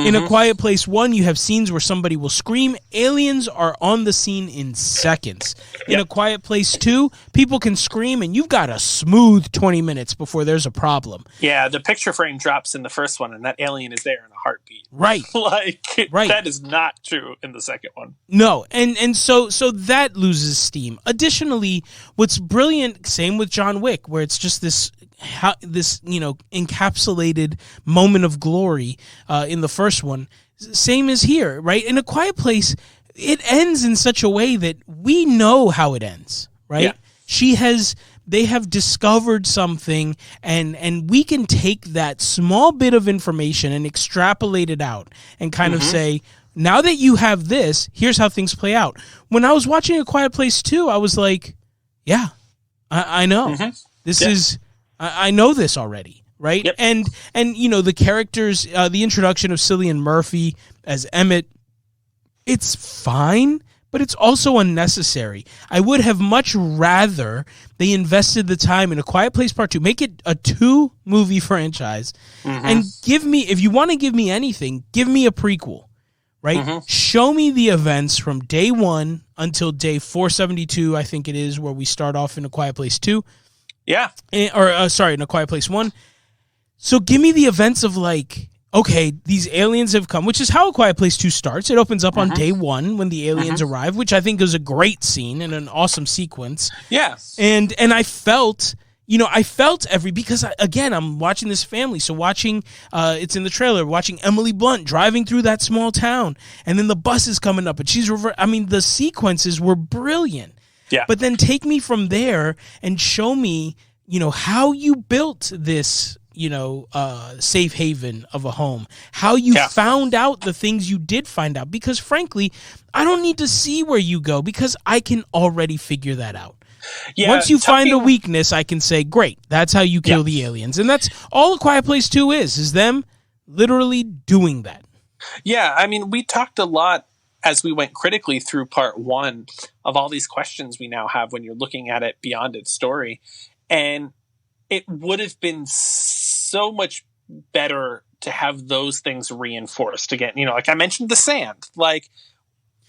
In A Quiet Place 1, you have scenes where somebody will scream. Aliens are on the scene in seconds. In A Quiet Place 2, people can scream, and you've got a smooth 20 minutes before there's a problem. Yeah, the picture frame drops in the first one, and that alien is there in a heartbeat. Right. That is not true in the second one. No, and so that loses steam. Additionally, what's brilliant, same with John Wick, where it's just this encapsulated moment of glory in the first one. Same as here, right? In A Quiet Place, it ends in such a way that we know how it ends, right? Yeah. They have discovered something, and we can take that small bit of information and extrapolate it out and kind of say, now that you have this, here's how things play out. When I was watching A Quiet Place 2, I was like, yeah, I know. This is... I know this already, right? Yep. And the characters, the introduction of Cillian Murphy as Emmett, it's fine, but it's also unnecessary. I would have much rather they invested the time in A Quiet Place Part 2, make it a 2-movie franchise, and give me, if you want to give me anything, give me a prequel, right? Show me the events from day 1 until day 472, I think it is, where we start off in A Quiet Place 2. Yeah. In A Quiet Place 1. So give me the events of okay, these aliens have come, which is how A Quiet Place 2 starts. It opens up on day 1 when the aliens arrive, which I think is a great scene and an awesome sequence. Yeah. And I felt, because again, I'm watching this family. So watching, it's in the trailer, watching Emily Blunt driving through that small town, and then the bus is coming up and she's the sequences were brilliant. Yeah. But then take me from there and show me, how you built this, safe haven of a home, how you found out the things you did find out. Because frankly, I don't need to see where you go because I can already figure that out. Yeah, once you find a weakness, I can say, great, that's how you kill the aliens. And that's all A Quiet Place 2 is them literally doing that. Yeah, I mean, we talked a lot as we went critically through part 1 of all these questions we now have when you're looking at it beyond its story. And it would have been so much better to have those things reinforced again. Like I mentioned the sand. Like,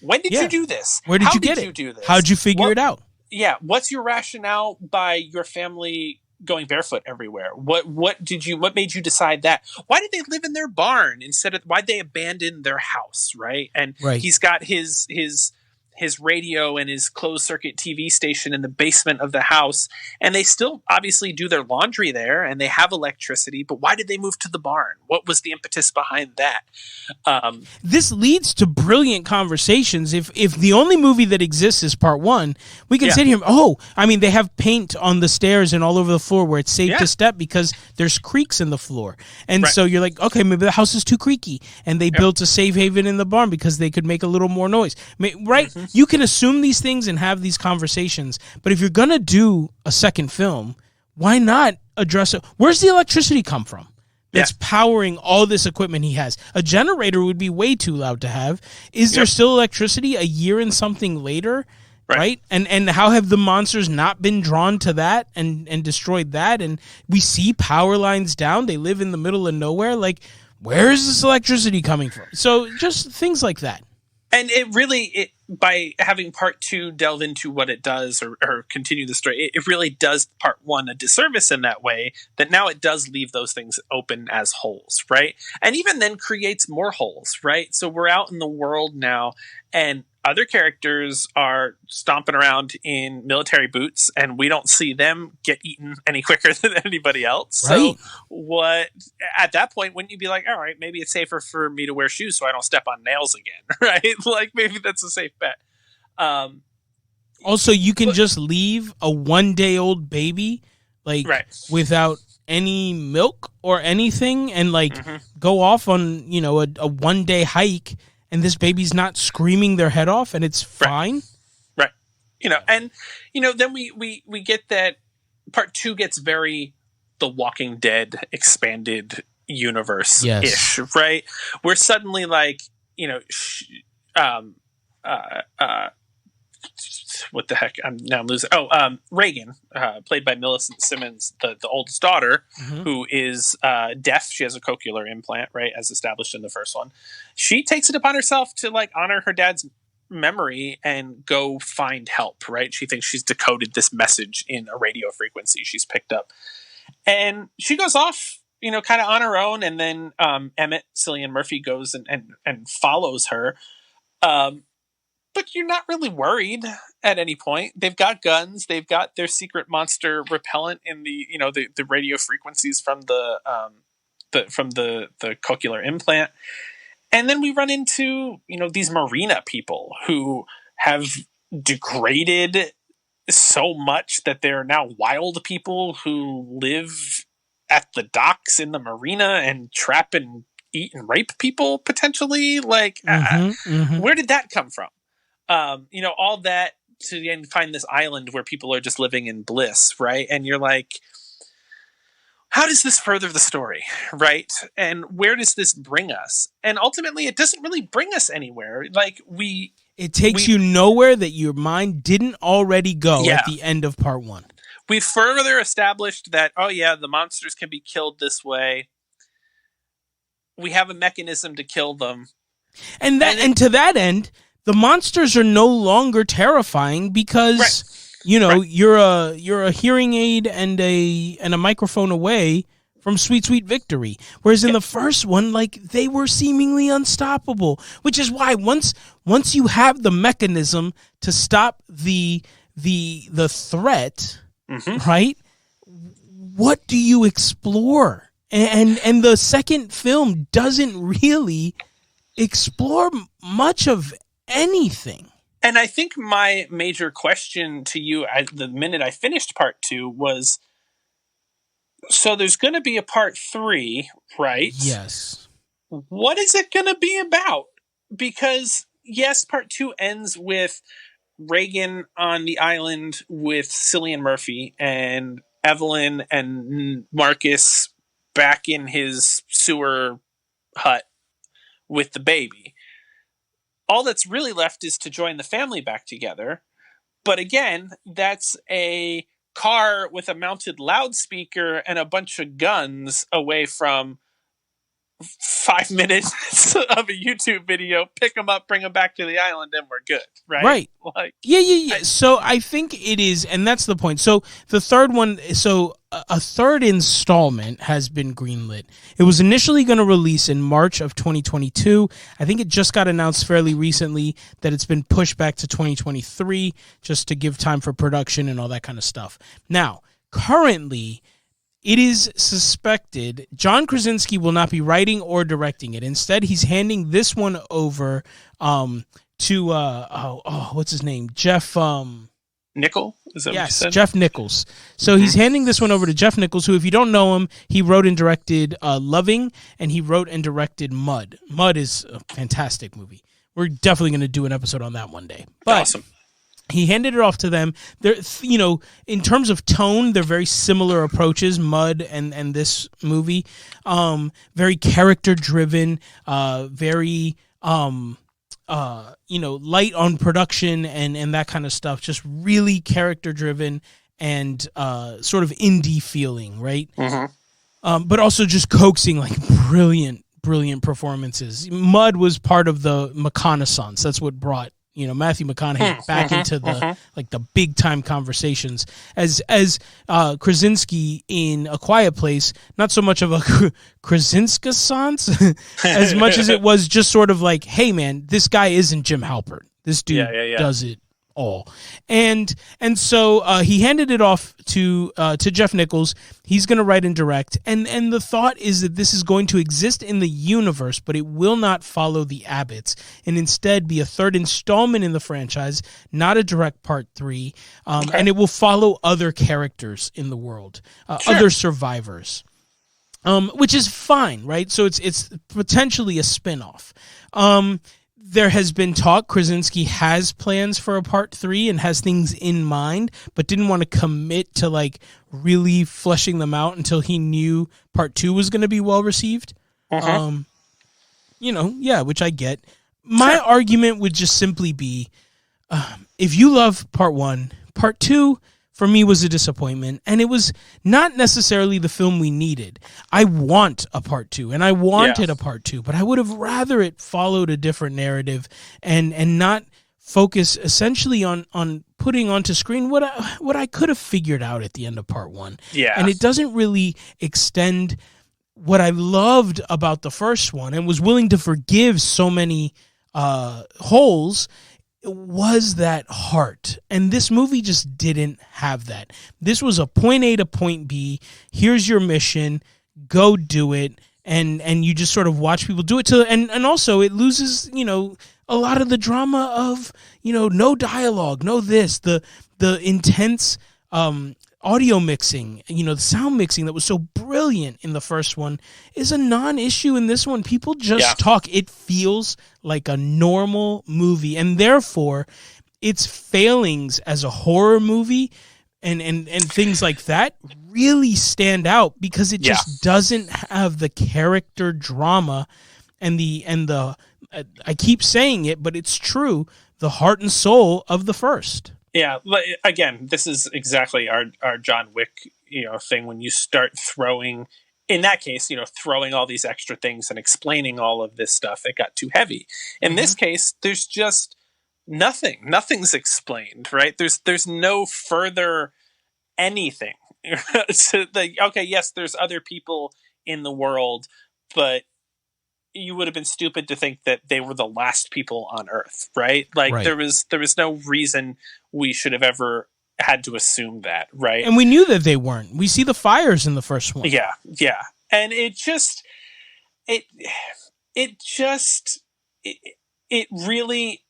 when did you do this? Where did you get it? You do this? How'd you figure it out? Yeah. What's your rationale by your family going barefoot everywhere? What made you decide that? Why did they live in their barn instead of, why'd they abandon their house? Right. And he's got his radio and his closed circuit TV station in the basement of the house, and they still obviously do their laundry there and they have electricity, but why did they move to the barn? What was the impetus behind that? This leads to brilliant conversations. If the only movie that exists is part 1, we can sit here, they have paint on the stairs and all over the floor where it's safe to step because there's creaks in the floor. And so you're like, okay, maybe the house is too creaky, and they built a safe haven in the barn because they could make a little more noise. Right? You can assume these things and have these conversations, but if you're going to do a second film, why not address it? Where's the electricity come from that's powering all this equipment he has? A generator would be way too loud to have. Is there still electricity a year and something later? Right? And how have the monsters not been drawn to that and destroyed that? And we see power lines down. They live in the middle of nowhere. Like, where is this electricity coming from? So just things like that. And by having part 2 delve into what it does or continue the story, it really does part 1 a disservice in that way, that now it does leave those things open as holes, right? And even then creates more holes, right? So we're out in the world now, and other characters are stomping around in military boots, and we don't see them get eaten any quicker than anybody else. Right. So at that point, wouldn't you be like, all right, maybe it's safer for me to wear shoes so I don't step on nails again, right? Like, maybe that's a safe bet. Also, you can just leave a 1-day-old baby, without any milk or anything, and go off on, a 1-day hike, and this baby's not screaming their head off, and it's fine. Right. And then we get that part 2 gets very The Walking Dead expanded universe-ish, right? Where suddenly what the heck? I'm losing. Reagan, played by Millicent Simmons, the oldest daughter, who is deaf. She has a cochlear implant, right, as established in the first one. She takes it upon herself to like honor her dad's memory and go find help, right? She thinks she's decoded this message in a radio frequency she's picked up. And she goes off, kind of on her own. And then Emmett, Cillian Murphy, goes and follows her. But you're not really worried at any point. They've got guns. They've got their secret monster repellent in the radio frequencies from the cochlear implant. And then we run into, these marina people who have degraded so much that they're now wild people who live at the docks in the marina and trap and eat and rape people potentially. Like, where did that come from? All that to then find this island where people are just living in bliss, right? And you're like, how does this further the story, right? And where does this bring us? And ultimately, it doesn't really bring us anywhere. Like it takes you nowhere that your mind didn't already go at the end of part one. We've further established that, the monsters can be killed this way. We have a mechanism to kill them. And to that end, the monsters are no longer terrifying because you're a hearing aid and a microphone away from Sweet Sweet Victory. Whereas in the first one, like, they were seemingly unstoppable, which is why once you have the mechanism to stop the threat, right? What do you explore? And the second film doesn't really explore much of anything. And I think my major question to you the minute I finished part 2 was, so there's going to be a part 3, right? Yes. What is it going to be about? Because yes, part 2 ends with Reagan on the island with Cillian Murphy and Evelyn and Marcus back in his sewer hut with the baby. All that's really left is to join the family back together. But again, that's a car with a mounted loudspeaker and a bunch of guns away from 5 minutes of a YouTube video. Pick them up, bring them back to the island, and we're good, right? Right. Like, yeah. So I think it is, and that's the point. So the third one, a third installment has been greenlit. It was initially going to release in March of 2022. I think it just got announced fairly recently that it's been pushed back to 2023 just to give time for production and all that kind of stuff. Now, currently, it is suspected John Krasinski will not be writing or directing it. Instead, he's handing this one over to what's his name? Jeff Nickel? Is that what you said? Jeff Nichols. So he's handing this one over to Jeff Nichols, who, if you don't know him, he wrote and directed Loving, and he wrote and directed Mud. Mud is a fantastic movie. We're definitely going to do an episode on that one day. But awesome. He handed it off to them. They're, in terms of tone, they're very similar approaches, Mud and this movie. Very character-driven, very light on production and that kind of stuff. Just really character-driven and sort of indie feeling, right? But also just coaxing like brilliant performances. Mud was part of the McConaissance. That's what brought Matthew McConaughey back into the like the big time conversations as Krasinski in A Quiet Place. Not so much of a Krasinski-sance as much as it was just sort of like, hey man, this guy isn't Jim Halpert. This dude does it all. And so he handed it off to Jeff Nichols. He's going to write and direct. And the thought is that this is going to exist in the universe, but it will not follow the Abbotts and instead be a third installment in the franchise, not a direct part 3. And it will follow other characters in the world, other survivors, which is fine, right? So it's potentially a spinoff. There has been talk Krasinski has plans for a part 3 and has things in mind, but didn't want to commit to like really fleshing them out until he knew part 2 was going to be well received. Which I get. My argument would just simply be, if you love part one, part two for me was a disappointment, and it was not necessarily the film we needed. I want a part two, and I wanted a part two, but I would have rather it followed a different narrative and not focus essentially on putting onto screen what I could have figured out at the end of part one. Yeah. And it doesn't really extend what I loved about the first one and was willing to forgive so many holes was that heart. And this movie just didn't have that. This was a point A to point B. Here's your mission. Go do it. And you just sort of watch people do it and also it loses, a lot of the drama of, no dialogue, no this, the intense audio mixing, the sound mixing that was so brilliant in the first one is a non-issue in this one. People just talk. It feels like a normal movie, and therefore its failings as a horror movie and things like that really stand out because it just doesn't have the character drama and the I keep saying it, but it's true, the heart and soul of the first. Yeah, again, this is exactly our John Wick, thing. When you start throwing, in that case, throwing all these extra things and explaining all of this stuff, it got too heavy. In this case, there's just nothing. Nothing's explained, right? There's no further anything. So okay, yes, there's other people in the world, but you would have been stupid to think that they were the last people on Earth, right? Like there was no reason we should have ever had to assume that, right? And we knew that they weren't. We see the fires in the first one. Yeah. And it really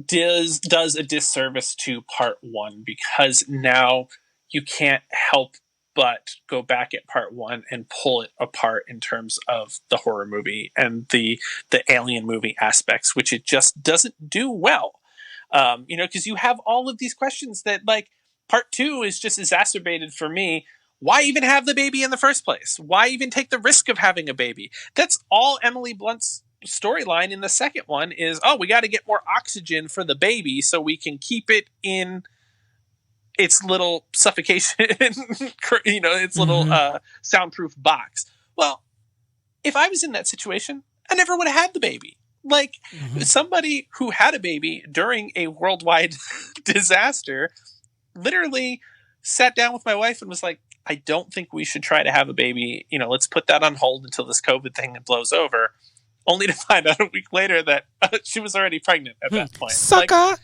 does a disservice to part one, because now you can't help but go back at part one and pull it apart in terms of the horror movie and the alien movie aspects, which it just doesn't do well. Because you have all of these questions that, like, part two is just exacerbated for me. Why even have the baby in the first place? Why even take the risk of having a baby? That's all Emily Blunt's storyline in the second one is, we got to get more oxygen for the baby so we can keep it in its little suffocation, its little soundproof box. Well, if I was in that situation, I never would have had the baby. Like, somebody who had a baby during a worldwide disaster literally sat down with my wife and was like, I don't think we should try to have a baby. Let's put that on hold until this COVID thing blows over. Only to find out a week later that she was already pregnant at that point. Sucker! Like,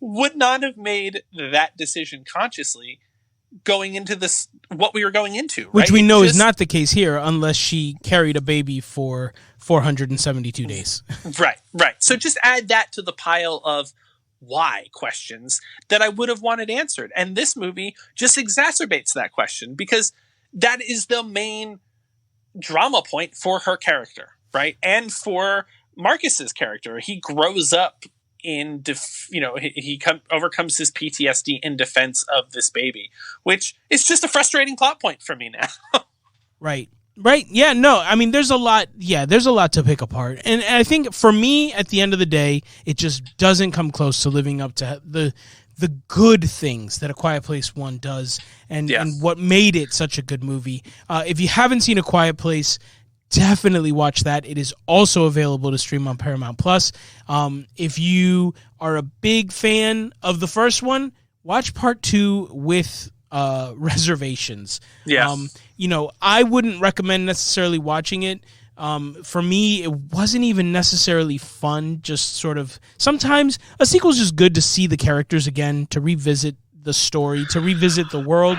would not have made that decision consciously going into this, what we were going into. Right? Which we know is not the case here unless she carried a baby for 472 days. Right. So just add that to the pile of why questions that I would have wanted answered. And this movie just exacerbates that question because that is the main drama point for her character, right? And for Marcus's character. He grows up he overcomes his PTSD in defense of this baby, which is just a frustrating plot point for me now. Right. Yeah, no, I mean, there's a lot to pick apart. And I think for me, at the end of the day, it just doesn't come close to living up to the good things that A Quiet Place 1 does and what made it such a good movie. If you haven't seen A Quiet Place, definitely watch that. It is also available to stream on Paramount Plus. If you are a big fan of the first one, watch part two with reservations. Yeah. I wouldn't recommend necessarily watching it. For me, it wasn't even necessarily fun. Just sort of, sometimes a sequel is just good to see the characters again, to revisit the story, to revisit the world.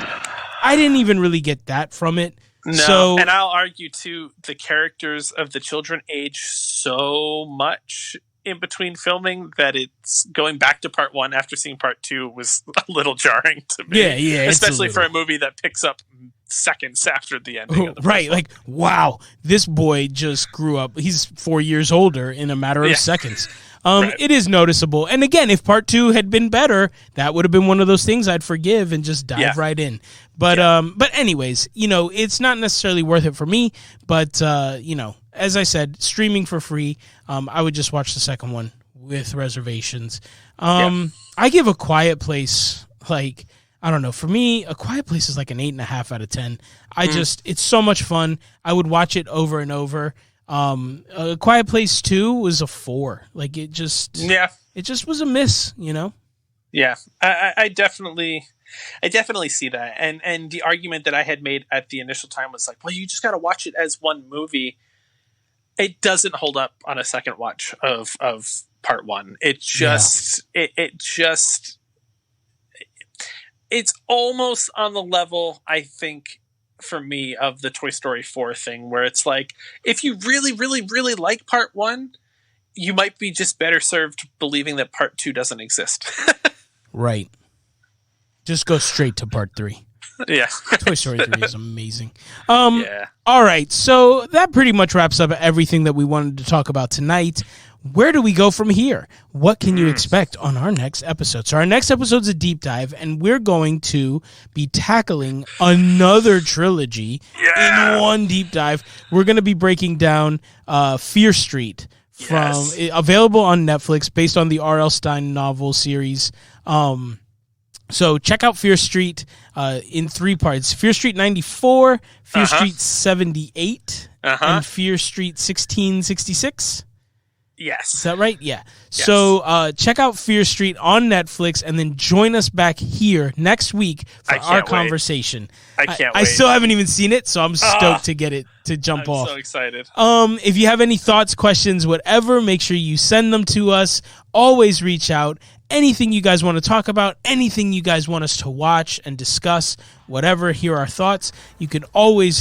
I didn't even really get that from it. No, and I'll argue too, the characters of the children age so much in between filming that it's going back to part one after seeing part two was a little jarring to me. Yeah, especially for a movie that picks up seconds after the ending of the right, like, wow, this boy just grew up. He's 4 years older in a matter of seconds. Right. It is noticeable. And again, if part two had been better, that would have been one of those things I'd forgive and just dive right in. But anyways, it's not necessarily worth it for me. But, as I said, streaming for free, I would just watch the second one with reservations. I give A Quiet Place, like, I don't know. For me, A Quiet Place is like an 8.5 out of 10. It's so much fun. I would watch it over and over. A Quiet Place 2 was a 4. Like, it just was a miss, you know? Yeah, I definitely see that. And the argument that I had made at the initial time was like, well, you just got to watch it as one movie. It doesn't hold up on a second watch of part 1. It just, it's almost on the level, I think, for me, of the Toy Story 4 thing, where it's like, if you really, really, really like part 1, you might be just better served believing that part 2 doesn't exist. Right. Just go straight to part 3. Yeah. Toy Story 3 is amazing. All right. So that pretty much wraps up everything that we wanted to talk about tonight. Where do we go from here? What can you expect on our next episode? So our next episode's a deep dive, and we're going to be tackling another trilogy in one deep dive. We're going to be breaking down Fear Street, available on Netflix, based on the R.L. Stine novel series. So check out Fear Street in 3 parts. Fear Street 94, Fear Street 78, and Fear Street 1666. Yes. Is that right? Yeah. Yes. So check out Fear Street on Netflix, and then join us back here next week for our conversation. I can't wait. I still haven't even seen it, so I'm stoked to get it to jump off. I'm so excited. If you have any thoughts, questions, whatever, make sure you send them to us. Always reach out. Anything you guys want to talk about, anything you guys want us to watch and discuss, whatever, hear our thoughts. You can always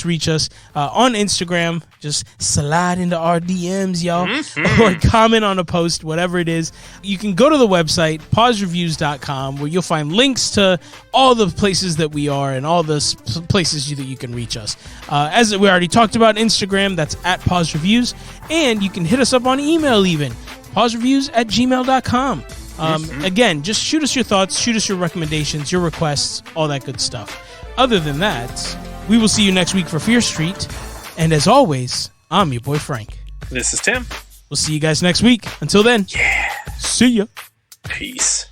reach us on Instagram. Just slide into our DMs, y'all, or comment on a post, whatever it is. You can go to the website, pausereviews.com, where you'll find links to all the places that we are and all the places that you can reach us. As we already talked about, Instagram, that's at pausereviews, and you can hit us up on email even. pausereviews@gmail.com. Again, just shoot us your thoughts, shoot us your recommendations, your requests, all that good stuff. Other than that, we will see you next week for Fear Street. And as always, I'm your boy Frank. This is Tim. We'll see you guys next week. Until then, see ya. Peace.